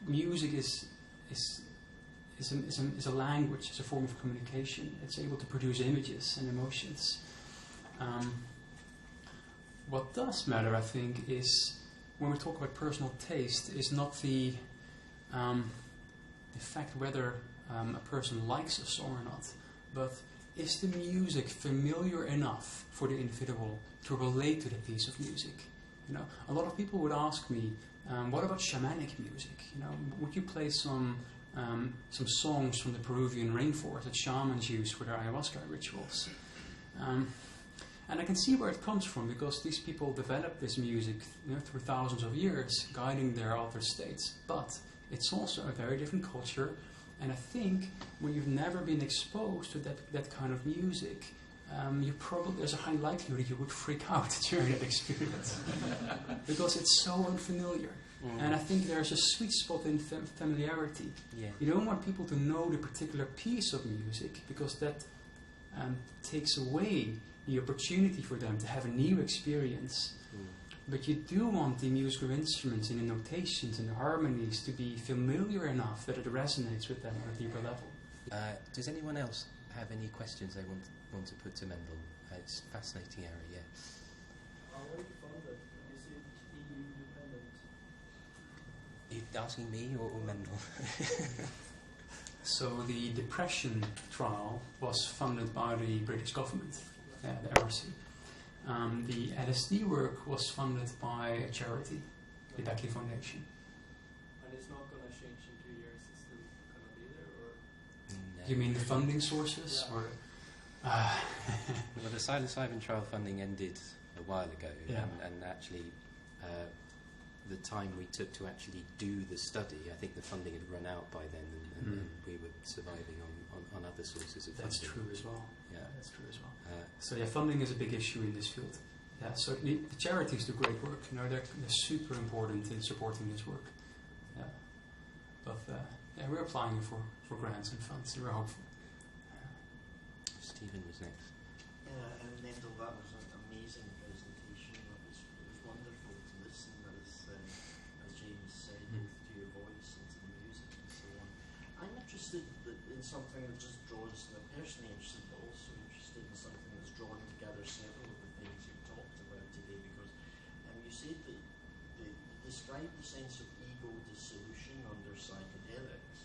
B: Music is a language, it's a form of communication. It's able to produce images and emotions. What does matter, I think, is when we talk about personal taste, is not the fact whether a person likes a song or not, but is the music familiar enough for the individual to relate to the piece of music You know, a lot of people would ask me, what about shamanic music? You know, would you play some songs from the Peruvian rainforest that shamans use for their ayahuasca rituals? And I can see where it comes from, because these people developed this music, you know, through thousands of years, guiding their altered states. But it's also a very different culture, and I think when you've never been exposed to that kind of music, there's a high likelihood you would freak out during that experience because it's so unfamiliar. And I think there's a sweet spot in familiarity.
A: Yeah.
B: You don't want people to know the particular piece of music, because that takes away the opportunity for them to have a new experience. But you do want the musical instruments and the notations and the harmonies to be familiar enough that it resonates with them on a deeper level.
A: Does anyone else have any questions they want to put to Mendel? It's a fascinating area, yeah.
C: How are you funded? Is it EU independent?
A: Are you asking me or Mendel?
B: So the depression trial was funded by the British government, the MRC. The LSD work was funded by a charity, the Beckley Foundation.
C: And it's not going to change in 2 years, it's still going to be there, or?
B: You mean the funding sources?
C: Yeah.
B: Or,
A: Well, the psilocybin trial funding ended a while ago,
B: Yeah.
A: and actually the time we took to actually do the study, I think the funding had run out by then, and we were surviving on other sources of funding.
B: That's true as well.
A: Yeah.
B: That's true as well. So yeah, funding is a big issue in this field. Yeah, so the charities do great work. You know, they're super important in supporting this work. Yeah, but we're applying for grants and funds, and we're hopeful.
A: Stephen was next.
D: Yeah, and Mendel, that was an amazing presentation. It was wonderful to listen, as James said, both to your voice and to the music and so on. I'm interested in something that just draws, I'm personally interested, but also interested in something that's drawn together several of the things you've talked about today, because you said that you described the sense of ego dissolution under psychedelics.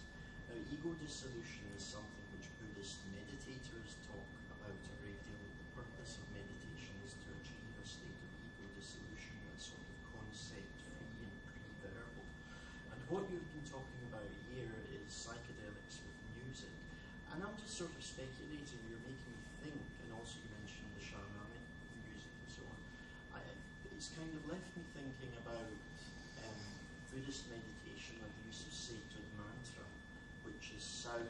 D: Now, ego dissolution is something which Buddhist meditators talk about a great deal. The purpose of meditation is to achieve a state of ego dissolution that's sort of concept-free and pre-verbal. And what you've been talking about here is psychedelics with music. And I'm just sort of speculating, you're making me think, and also you mentioned the shamanic music and so on. It's kind of left me thinking about Buddhist meditation and the use of sacred mantra, which is sound,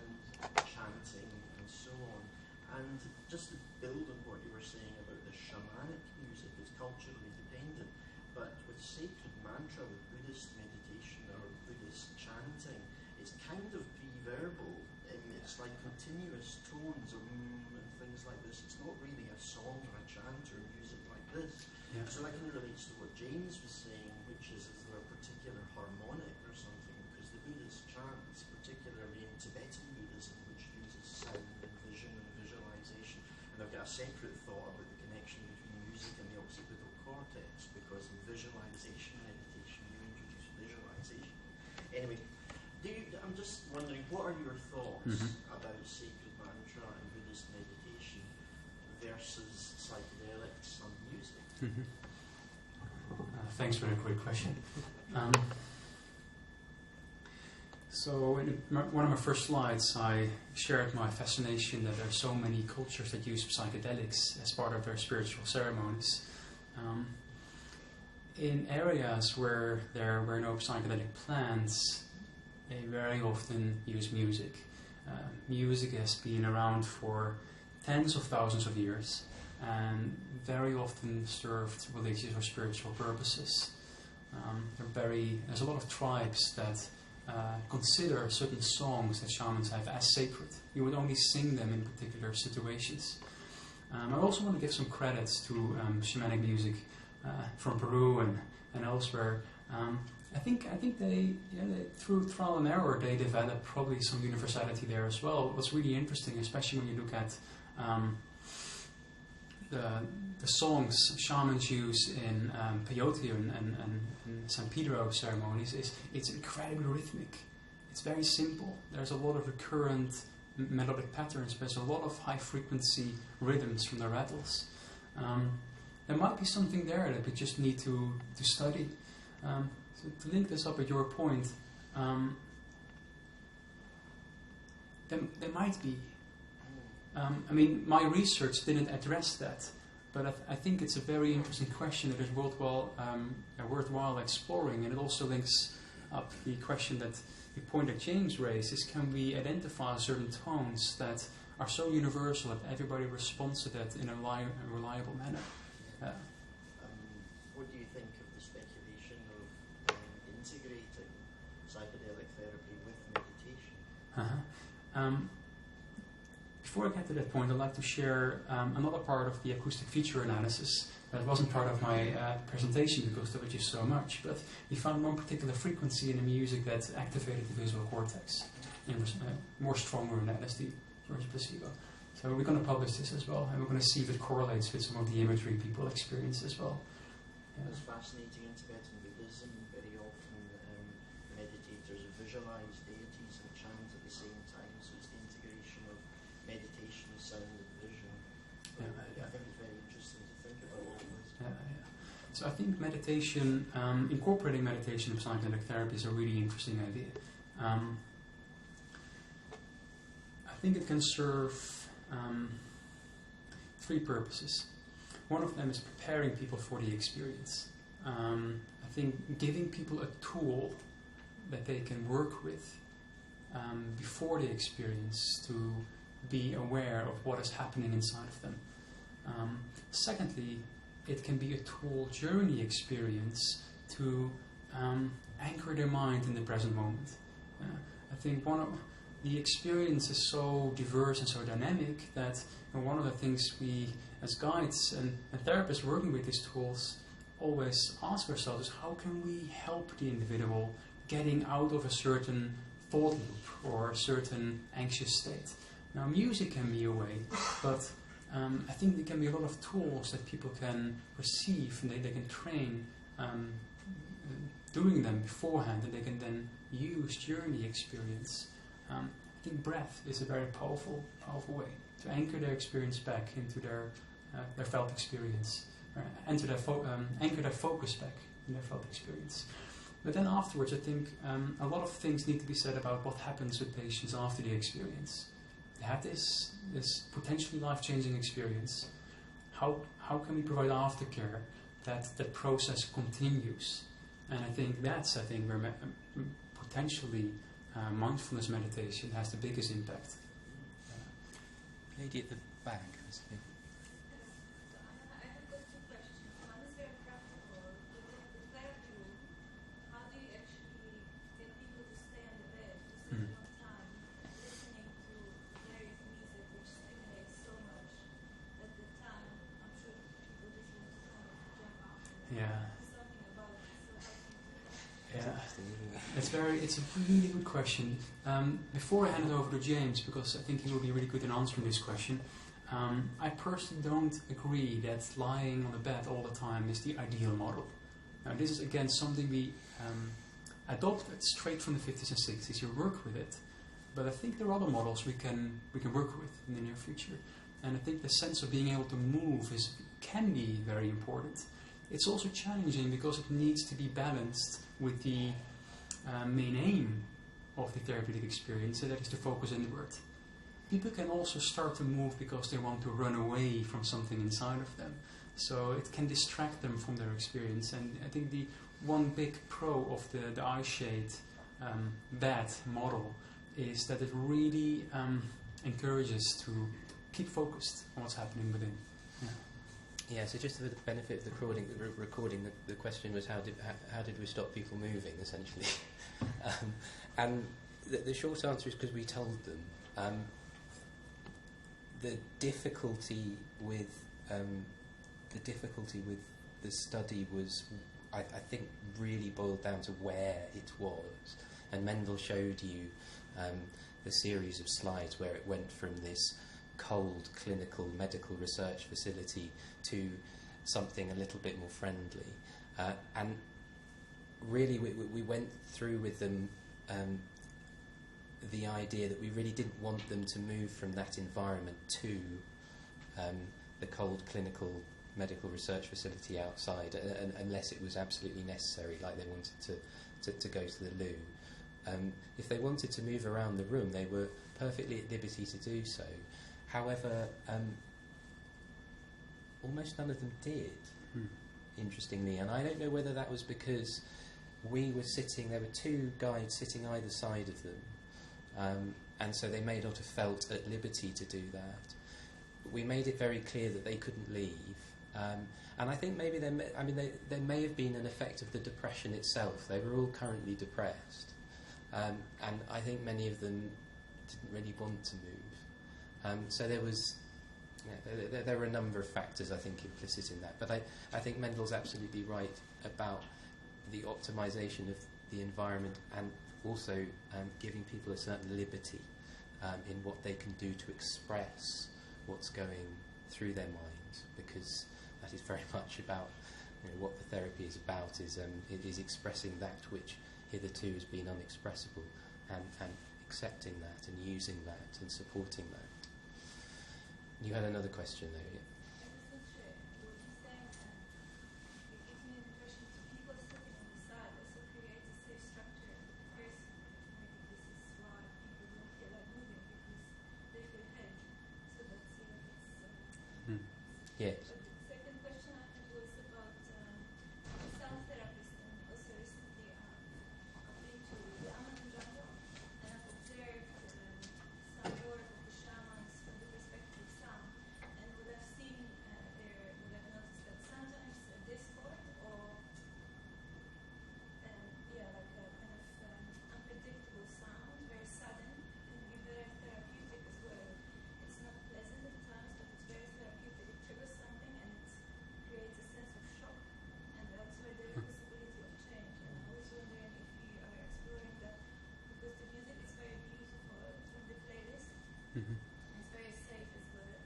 D: chanting, and so on. And just to build on what you were saying about the shamanic music, it's culturally dependent, but with sacred mantra, with Buddhist meditation or Buddhist chanting, it's kind of pre-verbal. It's like continuous tones and things like this. It's not really a song or a chant or music like this.
B: Yeah.
D: So that kind of relates to what James was saying, which is there a particular harmonic or something? Because the Buddhist chants, particularly in Tibetan Buddhism, which uses sound and vision and visualization, and I've got a separate thought about the connection between music and the occipital cortex, because in visualization meditation you introduce visualization. Anyway, I'm just wondering, what are your thoughts about sacred mantra and Buddhist meditation versus psychedelics and music?
B: Thanks for the great question. So in one of my first slides, I shared my fascination that there are so many cultures that use psychedelics as part of their spiritual ceremonies. In areas where there were no psychedelic plants, they very often use music. Music has been around for tens of thousands of years and very often served religious or spiritual purposes. There's a lot of tribes that consider certain songs that shamans have as sacred. You would only sing them in particular situations. I also want to give some credits to shamanic music from Peru and elsewhere. I think they through trial and error they developed probably some universality there as well. What's really interesting, especially when you look at the songs shamans use in peyote and San Pedro ceremonies, it's incredibly rhythmic. It's very simple. There's a lot of recurrent melodic patterns, but there's a lot of high frequency rhythms from the rattles. there might be something there that we just need to study. So to link this up with your point, there might be. I mean, my research didn't address that, but I think it's a very interesting question that is worthwhile exploring, and it also links up the question that the point that James raised is, can we identify certain tones that are so universal that everybody responds to that in a reliable manner?
D: What do you think of the speculation of integrating psychedelic therapy with meditation?
B: Before I get to that point, I'd like to share another part of the acoustic feature analysis that wasn't part of my presentation because there was just so much, but we found one particular frequency in the music that activated the visual cortex and was more stronger than LSD versus placebo. So we're going to publish this as well, and we're going to see if it correlates with some of the imagery people experience as well.
D: Yeah. It's fascinating in Tibetan Buddhism. Very often meditators visualize deities and chant at the same time, so it's the integration of meditation, sound and vision. I think it's very interesting to think about all this.
B: So I think meditation, incorporating meditation in psychedelic therapy is a really interesting idea. I think it can serve three purposes. One of them is preparing people for the experience. I think giving people a tool that they can work with before the experience to be aware of what is happening inside of them. Secondly, it can be a tool during the experience to anchor their mind in the present moment. I think the experience is so diverse and so dynamic that one of the things we, as guides and therapists working with these tools, always ask ourselves is, how can we help the individual getting out of a certain thought loop or a certain anxious state? Now, music can be a way, but I think there can be a lot of tools that people can receive and they can train doing them beforehand, and they can then use during the experience. I think breath is a very powerful way to anchor their experience back into their felt experience, anchor their focus back in their felt experience. But then afterwards, I think a lot of things need to be said about what happens with patients after the experience. They have this potentially life-changing experience. How can we provide aftercare that process continues? And I think that's where potentially mindfulness meditation has the biggest impact.
A: Lady at the back.
B: It's a really good question. Before I hand it over to James, because I think he will be really good in answering this question, I personally don't agree that lying on the bed all the time is the ideal model. Now, this is again something we adopted straight from the 50s and 60s. You work with it, but I think there are other models we can work with in the near future. And I think the sense of being able to move can be very important. It's also challenging because it needs to be balanced with the main aim of the therapeutic experience, and that is to focus inward. People can also start to move because they want to run away from something inside of them. So it can distract them from their experience. And I think the one big pro of the eye-shade bed model is that it really encourages to keep focused on what's happening within.
A: Yeah, so just for the benefit of the recording, the question was how did we stop people moving, essentially? And the short answer is because we told them. The difficulty with the study was, I think, really boiled down to where it was. And Mendel showed you the series of slides where it went from this cold clinical medical research facility to something a little bit more friendly, and really we went through with them the idea that we really didn't want them to move from that environment to the cold clinical medical research facility outside, unless it was absolutely necessary, like they wanted to go to the loo. If they wanted to move around the room, they were perfectly at liberty to do so. However, almost none of them did, interestingly, and I don't know whether that was because there were two guides sitting either side of them, and so they may not have felt at liberty to do that. We made it very clear that they couldn't leave, and I think maybe there may have been an effect of the depression itself. They were all currently depressed, and I think many of them didn't really want to move. So there was, there were a number of factors, I think, implicit in that. But I think Mendel's absolutely right about the optimization of the environment, and also giving people a certain liberty in what they can do to express what's going through their minds, because that is very much about what the therapy is about, is expressing that which hitherto has been unexpressible, and accepting that and using that and supporting that. You had another question there, yeah? Yes.
E: The second question I had was about sound therapist, and also recently I've been to the Amazon jungle, and I've observed some work of the shamans from the perspective of sound. And what I've seen there, what I've noticed that sometimes a discord or like a kind of unpredictable sound, very sudden, can be very therapeutic as well. It's not pleasant at times, but it's very therapeutic. It triggers something and it creates a sense of shock, and that's where there is possibility of change. And I was wondering if you are exploring that, because the music is very beautiful from the playlist.
B: Mm-hmm.
E: It's very safe as well.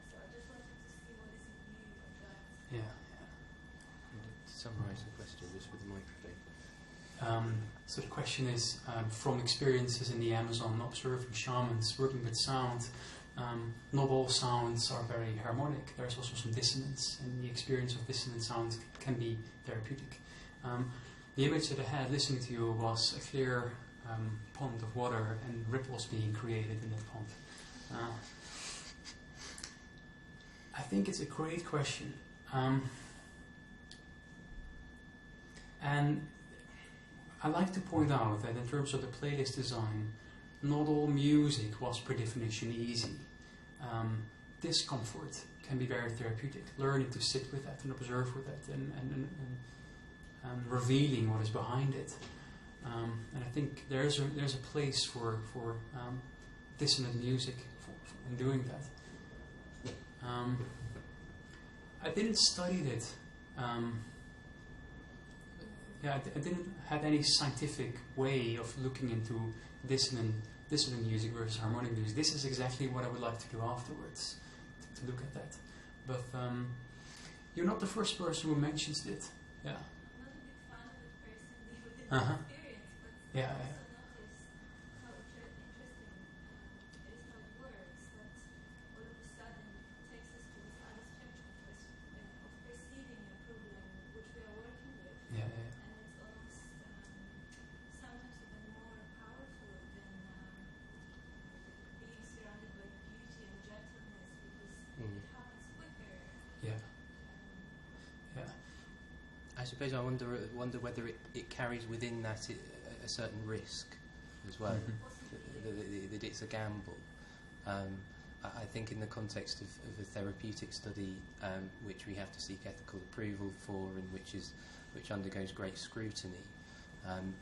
E: So I just wanted to see what is your view of that.
B: Yeah.
A: Summarise the question just with the microphone.
B: So the question is, from experiences in the Amazon, observing shamans working with sound, not all sounds are very harmonic. There's also some dissonance, and the experience of dissonant sound can be therapeutic. The image that I had listening to you was a clear pond of water and ripples being created in that pond. I think it's a great question. And I like to point out that in terms of the playlist design, not all music was per definition easy. Discomfort can be very therapeutic. Learning to sit with that and observe with that, and revealing what is behind it. And I think there's a place for dissonant music in doing that. I didn't study it. I didn't have any scientific way of looking into dissonant music versus harmonic music. This is exactly what I would like to do afterwards, to look at that. But you're not the first person who mentions it. Yeah.
E: I'm not a big fan of it personally with the experience, but
B: Yeah.
E: I also noticed how interesting it is how it works, that all of a sudden takes us to this other spectrum of perceiving a problem which we are working with.
B: Yeah.
E: And it's almost sometimes even more powerful than being surrounded by beauty and gentleness, because it happens quicker.
B: Yeah.
A: I suppose I wonder whether it carries within that a certain risk as well. That it's a gamble. I think in the context of a therapeutic study, which we have to seek ethical approval for, and which undergoes great scrutiny,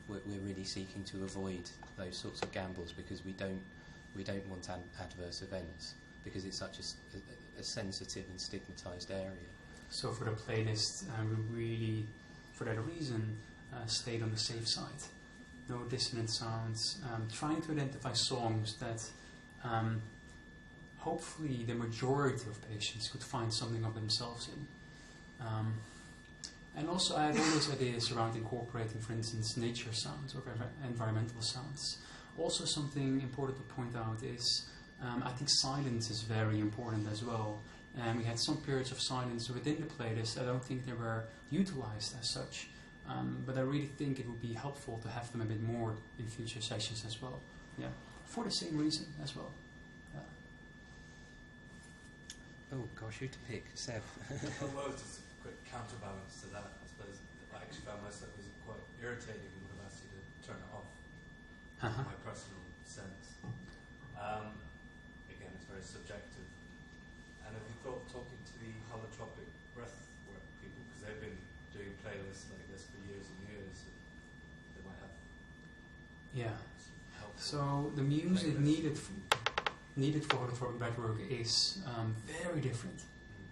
A: we're really seeking to avoid those sorts of gambles, because we don't want adverse events, because it's such a sensitive and stigmatised area.
B: So for the playlist, we really, for that reason, stayed on the safe side. No dissonant sounds. Trying to identify songs that hopefully the majority of patients could find something of themselves in. And also I had all those ideas around incorporating, for instance, nature sounds or environmental sounds. Also something important to point out is I think silence is very important as well. and we had some periods of silence within the playlist. I don't think they were utilized as such, but I really think it would be helpful to have them a bit more in future sessions as well. Yeah, for the same reason as well.
A: Oh gosh, who to pick? Seb.
F: Well, just a quick counterbalance to that. I suppose I actually found myself music quite irritating and would have asked you to turn it off. My personal sense. Again, it's very subjective. And have you thought of talking to the holotropic breathwork people, because they've been doing playlists like this for years and years? They might have.
B: Yeah.
F: Helpful
B: So the music
F: playlists.
B: needed for holotropic breathwork is very different.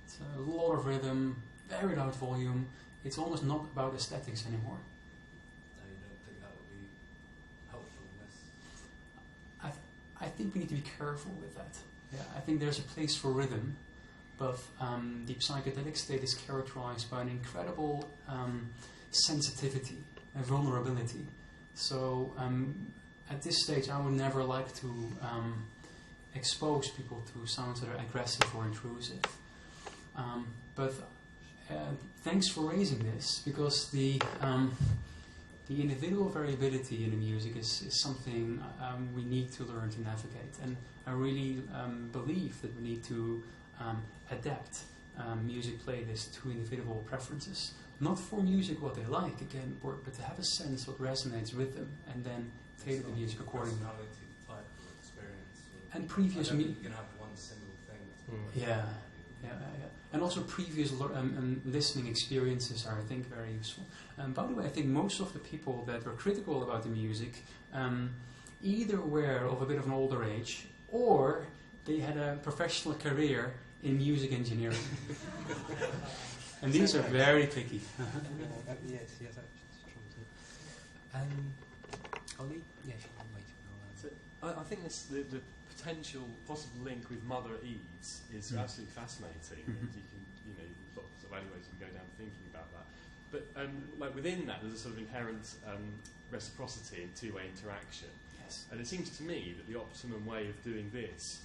B: It's a lot of rhythm, very loud volume. It's almost not about aesthetics anymore.
F: No, you don't think that would be helpful in this?
B: I think we need to be careful with that. Yeah, I think there's a place for rhythm, but the psychedelic state is characterized by an incredible sensitivity and vulnerability. So at this stage, I would never like to expose people to sounds that are aggressive or intrusive. But thanks for raising this, because the individual variability in the music is something we need to learn to navigate. And I really believe that we need to adapt music playlists to individual preferences. Not for music what they like, again, but to have a sense what resonates with them, and then tailor the music accordingly.
F: Personality type or experience.
B: And previous
F: you can have one single thing.
B: Yeah. And also previous listening experiences are, I think, very useful. By the way, I think most of the people that were critical about the music either were of a bit of an older age, or they had a professional career in music engineering. And these are very tricky.
A: Yes, that's true. Ollie? Yeah, she can wait.
G: So I think the potential possible link with Mother Eves is absolutely fascinating. And you can, lots of ways you can go down thinking about that. But like within that, there's a sort of inherent reciprocity and two-way interaction.
B: Yes.
G: And it seems to me that the optimum way of doing this,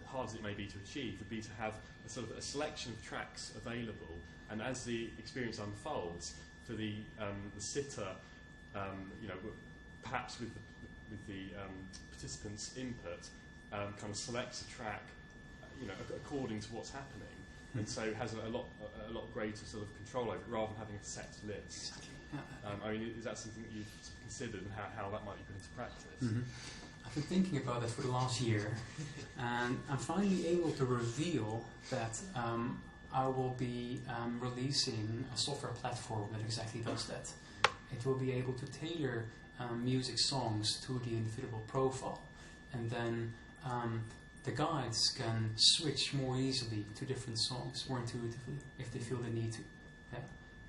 G: hard as it may be to achieve, would be to have a sort of a selection of tracks available, and as the experience unfolds, for the sitter, perhaps with the participants' input, kind of selects a track, according to what's happening, and so has a lot greater sort of control over it, rather than having a set list.
B: Exactly.
G: Is that something that you've sort of considered, and how that might be put into practice?
B: I've been thinking about that for the last year, and I'm finally able to reveal that I will be releasing a software platform that exactly does that. It will be able to tailor music songs to the individual profile, and then the guides can switch more easily to different songs more intuitively if they feel they need to. Yeah.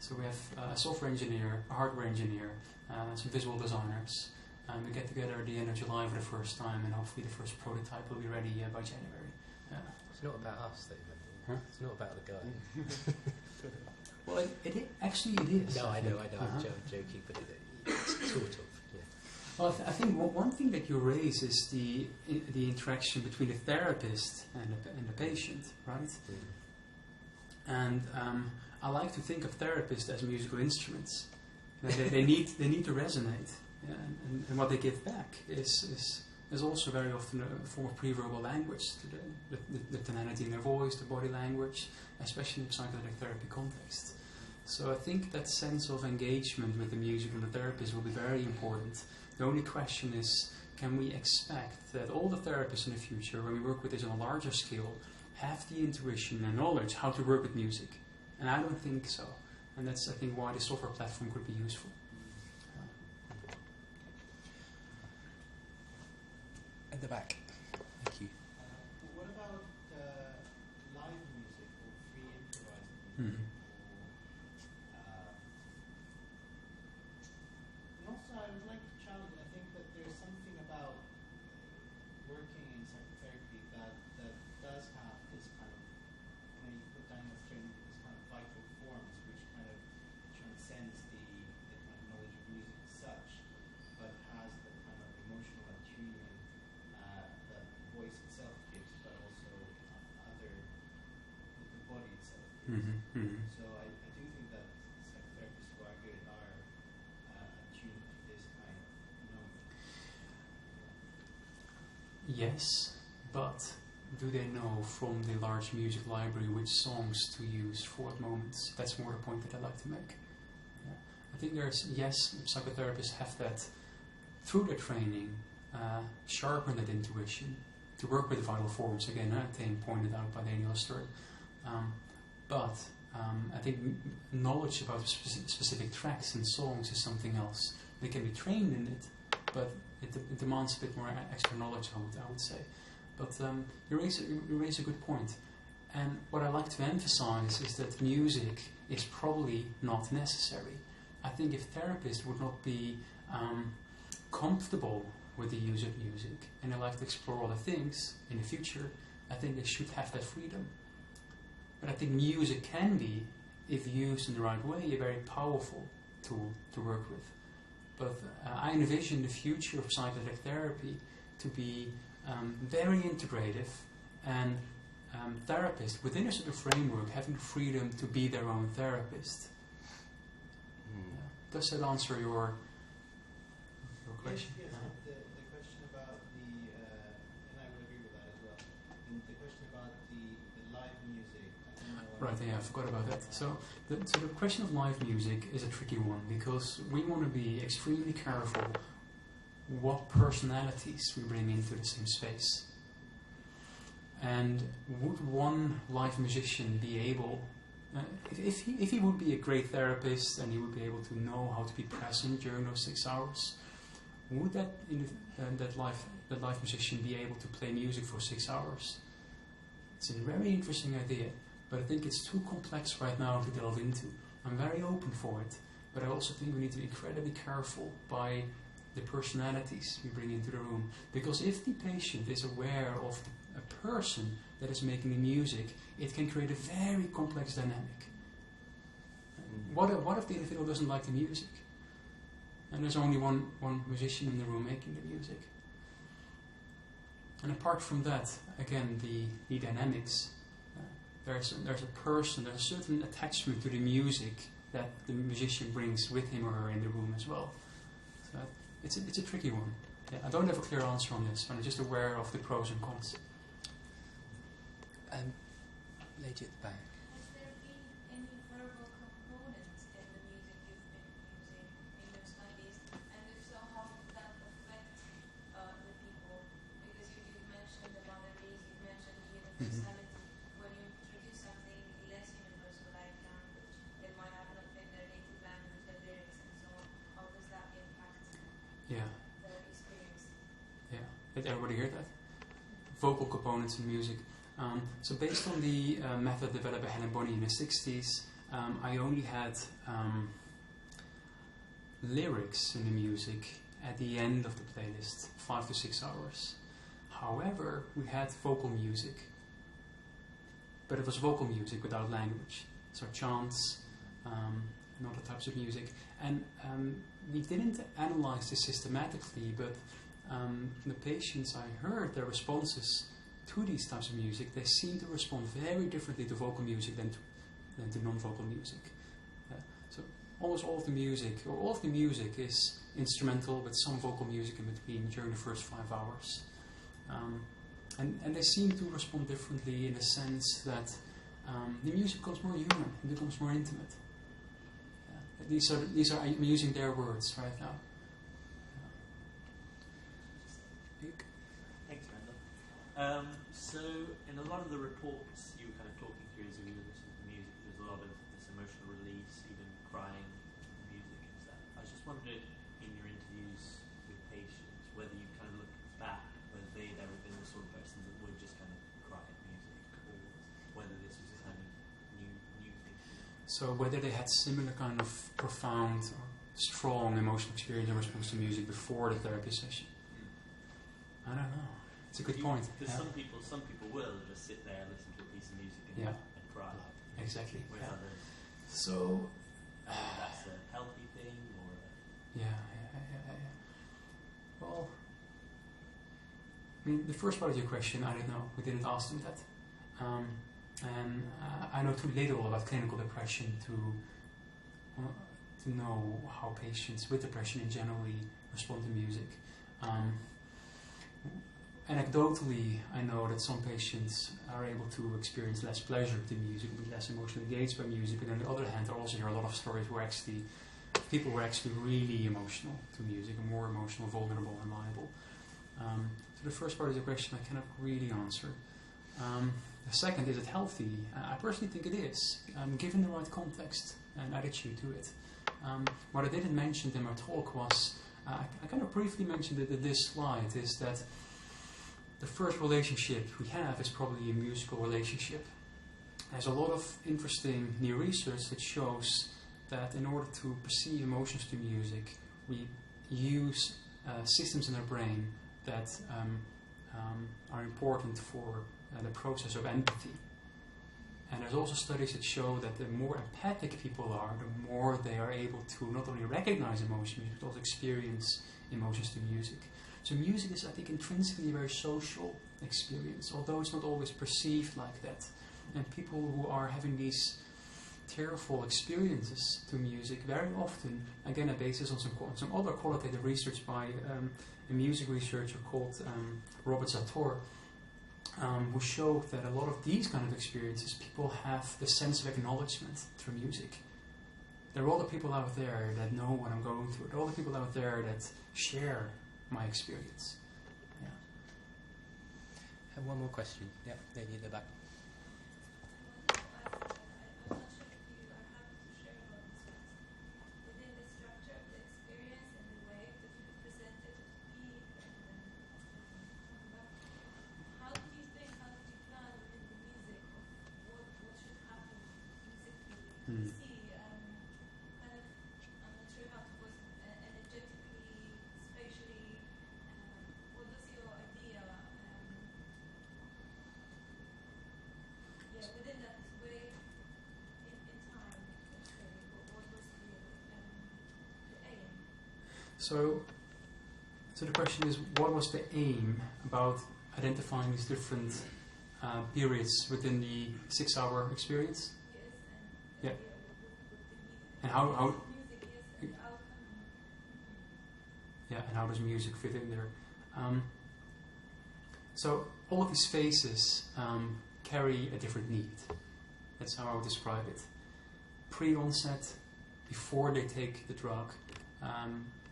B: So we have a software engineer, a hardware engineer, some visual designers. We get together at the end of July for the first time, and hopefully the first prototype will be ready by January.
A: It's not about us, though, Mendel.
B: Huh?
A: It's not about the guy.
B: Well, actually it is.
A: No, I know.
B: Uh-huh.
A: I'm joking, but it's sort of. Yeah.
B: Well, I think one thing that you raise is the interaction between the therapist and the patient, right? And I like to think of therapists as musical instruments. They need to resonate, yeah, and what they give back is also very often a form of pre-verbal language, to the tonality in their voice, the body language, especially in the psychedelic therapy context. So I think that sense of engagement with the music and the therapist will be very important. The only question is, can we expect that all the therapists in the future, when we work with this on a larger scale, have the intuition and knowledge how to work with music? And I don't think so. And that's, I think, why the software platform could be useful.
A: At the back. Thank you.
D: What about live music or free improvised music? And also, I would like to challenge. I think that there's something about working in psychotherapy that does have this kind of, when you put down this term, this kind of vital forms, which kind of transcends the kind of knowledge of music as such, but has the kind of emotional attunement that the voice itself gives, but also other
H: So I do think that psychotherapists who are good are attuned to this kind of phenomenon.
B: Yes, but do they know from the large music library which songs to use for what moments? That's more the point that I'd like to make. Yeah. I think psychotherapists have that through their training, sharpen that intuition to work with vital forms. Again, I think pointed out by Daniel Oster. But I think knowledge about specific tracks and songs is something else. They can be trained in it, but it demands a bit more extra knowledge, I would say. But you raise a good point. And what I like to emphasize is that music is probably not necessary. I think if therapists would not be comfortable with the use of music and they like to explore other things in the future, I think they should have that freedom. But I think music can be, if used in the right way, a very powerful tool to work with. But I envision the future of psychedelic therapy to be very integrative, and therapists within a sort of framework having the freedom to be their own therapist. Yeah. Does that answer your question?
H: Yes, the question about and I would agree with that as well. And the question about the live music. I don't know.
B: Right, yeah, I forgot about that. So the question of live music is a tricky one, because we want to be extremely careful what personalities we bring into the same space. And would one live musician be able, if he would be a great therapist and he would be able to know how to be present during those 6 hours, would that live musician be able to play music for 6 hours? It's a very interesting idea, but I think it's too complex right now to delve into. I'm very open for it, but I also think we need to be incredibly careful by the personalities we bring into the room. Because if the patient is aware of a person that is making the music, it can create a very complex dynamic. What if the individual doesn't like the music? And there's only one musician in the room making the music. And apart from that, again, the dynamics, there's a person, there's a certain attachment to the music that the musician brings with him or her in the room as well. So it's a tricky one. Yeah, I don't have a clear answer on this, but I'm just aware of the pros and cons.
A: Lady at the back.
E: Has there been any verbal components in the music you've been using in your studies? And if so, how did that affect the people? Because you mentioned the boundaries, you mentioned the universality. When you introduce something less universal like language, it might have not been their native language, the lyrics and so on. How does that impact their experience?
B: Yeah. Did everybody hear that? Vocal components in music. So based on the method developed by Helen Bonney in the 60s, I only had lyrics in the music at the end of the playlist, 5 to 6 hours. However, we had vocal music, but it was vocal music without language. So chants and other types of music. And we didn't analyze this systematically, but the patients, I heard their responses to these types of music, they seem to respond very differently to vocal music than to non-vocal music. So almost all of the music is instrumental with some vocal music in between during the first 5 hours. And they seem to respond differently in the sense that the music becomes more human, it becomes more intimate. These are I'm using their words right now.
I: Thanks, Mendel. So, in a lot of the reports you were kind of talking through as you listen to music, there's a lot of this emotional release, even crying, music and stuff. I was just wondering, in your interviews with patients, whether you kind of looked back, whether they'd ever been the sort of person that would just kind of cry at music, or whether this was a kind of new thing.
B: So, whether they had similar kind of profound or strong emotional experience in response to music before the therapy session. I don't know. It's a good point.
I: Because some people will just sit there and listen to a piece of music and cry.
B: Exactly.
I: Whereas others,
B: so
I: that's a healthy thing, or
B: yeah. Well, I mean, the first part of your question, I don't know. We didn't ask them that. And I know too little about clinical depression to know how patients with depression in generally respond to music. Anecdotally, I know that some patients are able to experience less pleasure to music, be less emotionally engaged by music, but on the other hand, I also hear a lot of stories where people were actually really emotional to music, and more emotional, vulnerable, and liable. So the first part of the question I cannot really answer. The second, is it healthy? I personally think it is, given the right context and attitude to it. What I didn't mention in my talk was, I kind of briefly mentioned it in this slide, is that the first relationship we have is probably a musical relationship. There's a lot of interesting new research that shows that in order to perceive emotions to music, we use systems in our brain that are important for the process of empathy. And there's also studies that show that the more empathic people are, the more they are able to not only recognize emotions, but also experience emotions to music. So music is, I think, intrinsically a very social experience, although it's not always perceived like that. And people who are having these tearful experiences to music very often, again, a basis on some other qualitative research by a music researcher called Robert Zator, who showed that a lot of these kind of experiences, people have the sense of acknowledgement through music. There are other people out there that know what I'm going through. There are other people out there that share my experience. Yeah.
A: One more question. Yeah, lady in the back.
E: I'm not sure if you are happy to share about this, but within the structure of the experience and the way that you presented it to peak and then come back, how did you plan within the music of what should happen musically? See, kind of, I'm not sure how to put it, energetically, spatially, what was your idea? Within that way, in time, let's say, what was the aim?
B: So the question is, what was the aim about identifying these different periods within the 6-hour experience?
E: Yes,
B: Yeah.
E: with
B: And how
E: music, yes, and the outcome.
B: yeah, and how does music fit in there? So all of these phases carry a different need. That's how I would describe it. Pre-onset, before they take the drug,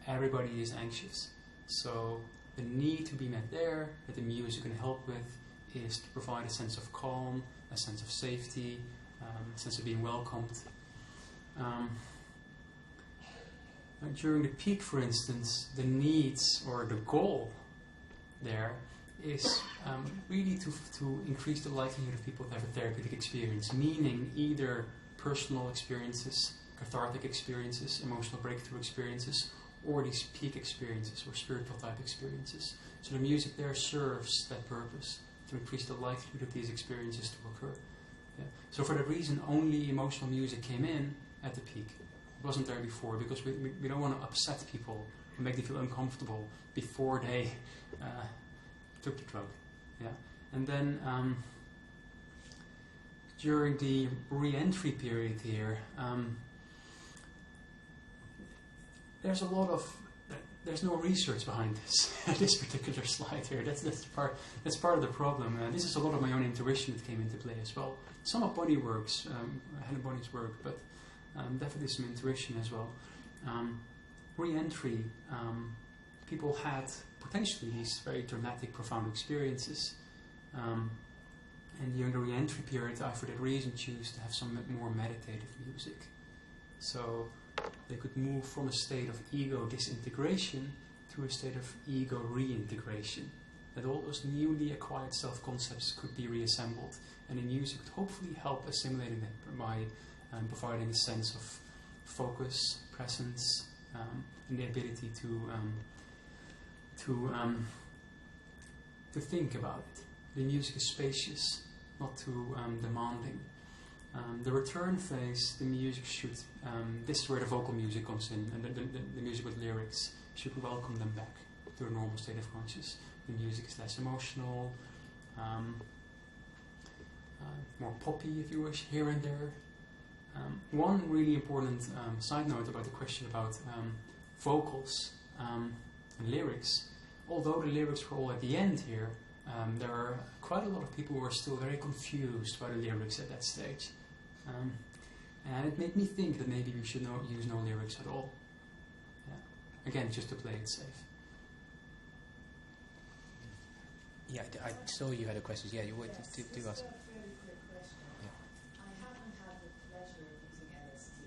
B: everybody is anxious. So the need to be met there, that the music can help with, is to provide a sense of calm, a sense of safety, a sense of being welcomed. During the peak, for instance, the needs or the goal there is really to increase the likelihood of people to have a therapeutic experience, meaning either personal experiences, cathartic experiences, emotional breakthrough experiences, or these peak experiences or spiritual type experiences. So the music there serves that purpose, to increase the likelihood of these experiences to occur. Yeah. So for that reason, only emotional music came in at the peak. It wasn't there before, because we don't want to upset people and make them feel uncomfortable before they took the drug. Yeah. And then during the re-entry period here, there's no research behind this particular slide here. That's part of the problem. This is a lot of my own intuition that came into play as well. Some of Helen Bonny's work, but definitely some intuition as well. Re-entry, people had potentially these very dramatic, profound experiences. And during the re-entry period, I, for that reason, choose to have some more meditative music. So they could move from a state of ego disintegration to a state of ego reintegration. That all those newly acquired self-concepts could be reassembled, and the music could hopefully help assimilating them by providing a sense of focus, presence, and the ability to think about it. The music is spacious, not too demanding. The return phase, the music should, this is where the vocal music comes in, and the music with lyrics should welcome them back to a normal state of consciousness. The music is less emotional, more poppy, if you wish, here and there. One really important side note about the question about vocals and lyrics. Although the lyrics were all at the end here, there are quite a lot of people who are still very confused by the lyrics at that stage. And it made me think that maybe we should use no lyrics at all. Yeah. Again, just to play it safe.
A: Yeah, I saw you had a question. Yeah, you
J: yes,
A: do ask.
J: A fairly quick question.
A: Yeah.
J: I haven't had the pleasure of using LSD,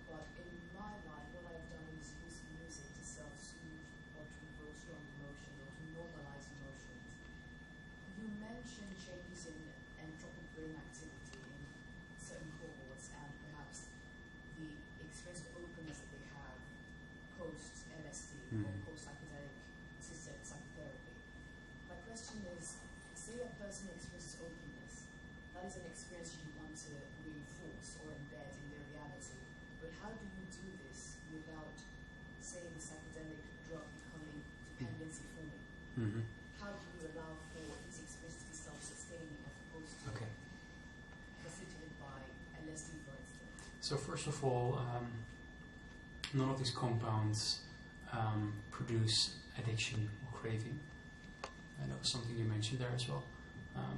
J: but in my life, what I've done is use music to self-soothe or to evoke strong emotion or to normalize emotions. You mentioned changes in entropic brain activity in certain cohorts and perhaps the experience of openness that they have post-LSD or post-psychedelic assisted psychotherapy. My question is, say a person experiences openness, that is an experience you want to reinforce or embed in their reality, but how do you do this without, say, the psychedelic drug becoming dependency forming? How do you allow for these experiences to be self-sustaining as opposed to facilitated by LSD, for instance?
B: So first of all, none of these compounds produce addiction or craving. And that was something you mentioned there as well.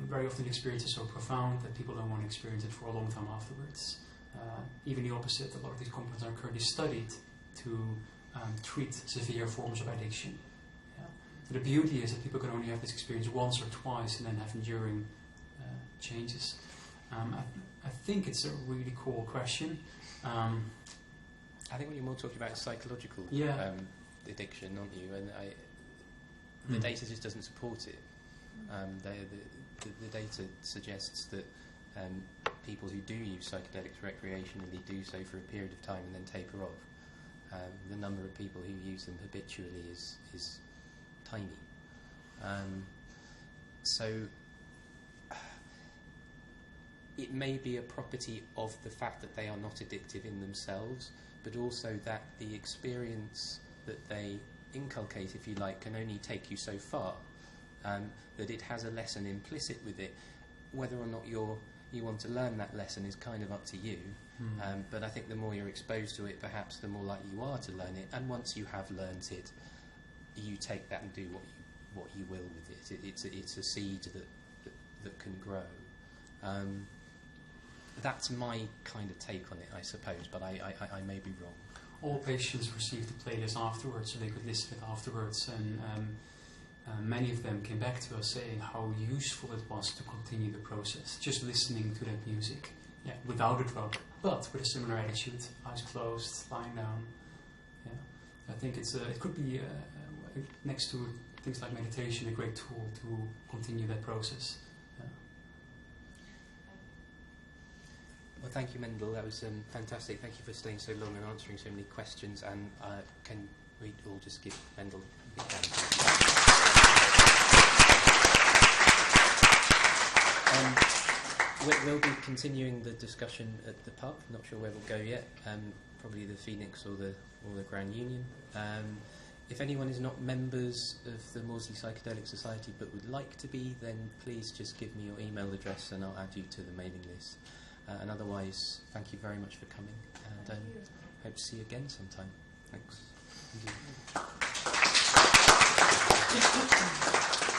B: Very often the experience is so profound that people don't want to experience it for a long time afterwards. Even the opposite, a lot of these compounds are currently studied to treat severe forms of addiction. Yeah. So the beauty is that people can only have this experience once or twice and then have enduring changes. I think it's a really cool question.
A: I think when you're more talking about psychological addiction, aren't you? And the data just doesn't support it. The data suggests that people who do use psychedelics recreationally do so for a period of time and then taper off. The number of people who use them habitually is tiny. So it may be a property of the fact that they are not addictive in themselves, but also that the experience that they inculcate, if you like, can only take you so far, that it has a lesson implicit with it. Whether or not you want to learn that lesson is kind of up to you, but I think the more you're exposed to it, perhaps the more likely you are to learn it, and once you have learnt it, you take that and do what you will with it. It's a seed that can grow. That's my kind of take on it, I suppose, but I may be wrong.
B: All patients received the playlist afterwards, so they could listen to it afterwards, and many of them came back to us saying how useful it was to continue the process, just listening to that music, without a drug, but with a similar attitude, eyes closed, lying down. Yeah, I think it could be next to things like meditation, a great tool to continue that process.
A: Well, thank you, Mendel. That was fantastic. Thank you for staying so long and answering so many questions. And can we all just give Mendel a big hand? We'll be continuing the discussion at the pub. Not sure where we'll go yet. Probably the Phoenix or the Grand Union. If anyone is not members of the Maudsley Psychedelic Society but would like to be, then please just give me your email address and I'll add you to the mailing list. And otherwise, thank you very much for coming, and hope to see you again sometime. Thanks. Thank you.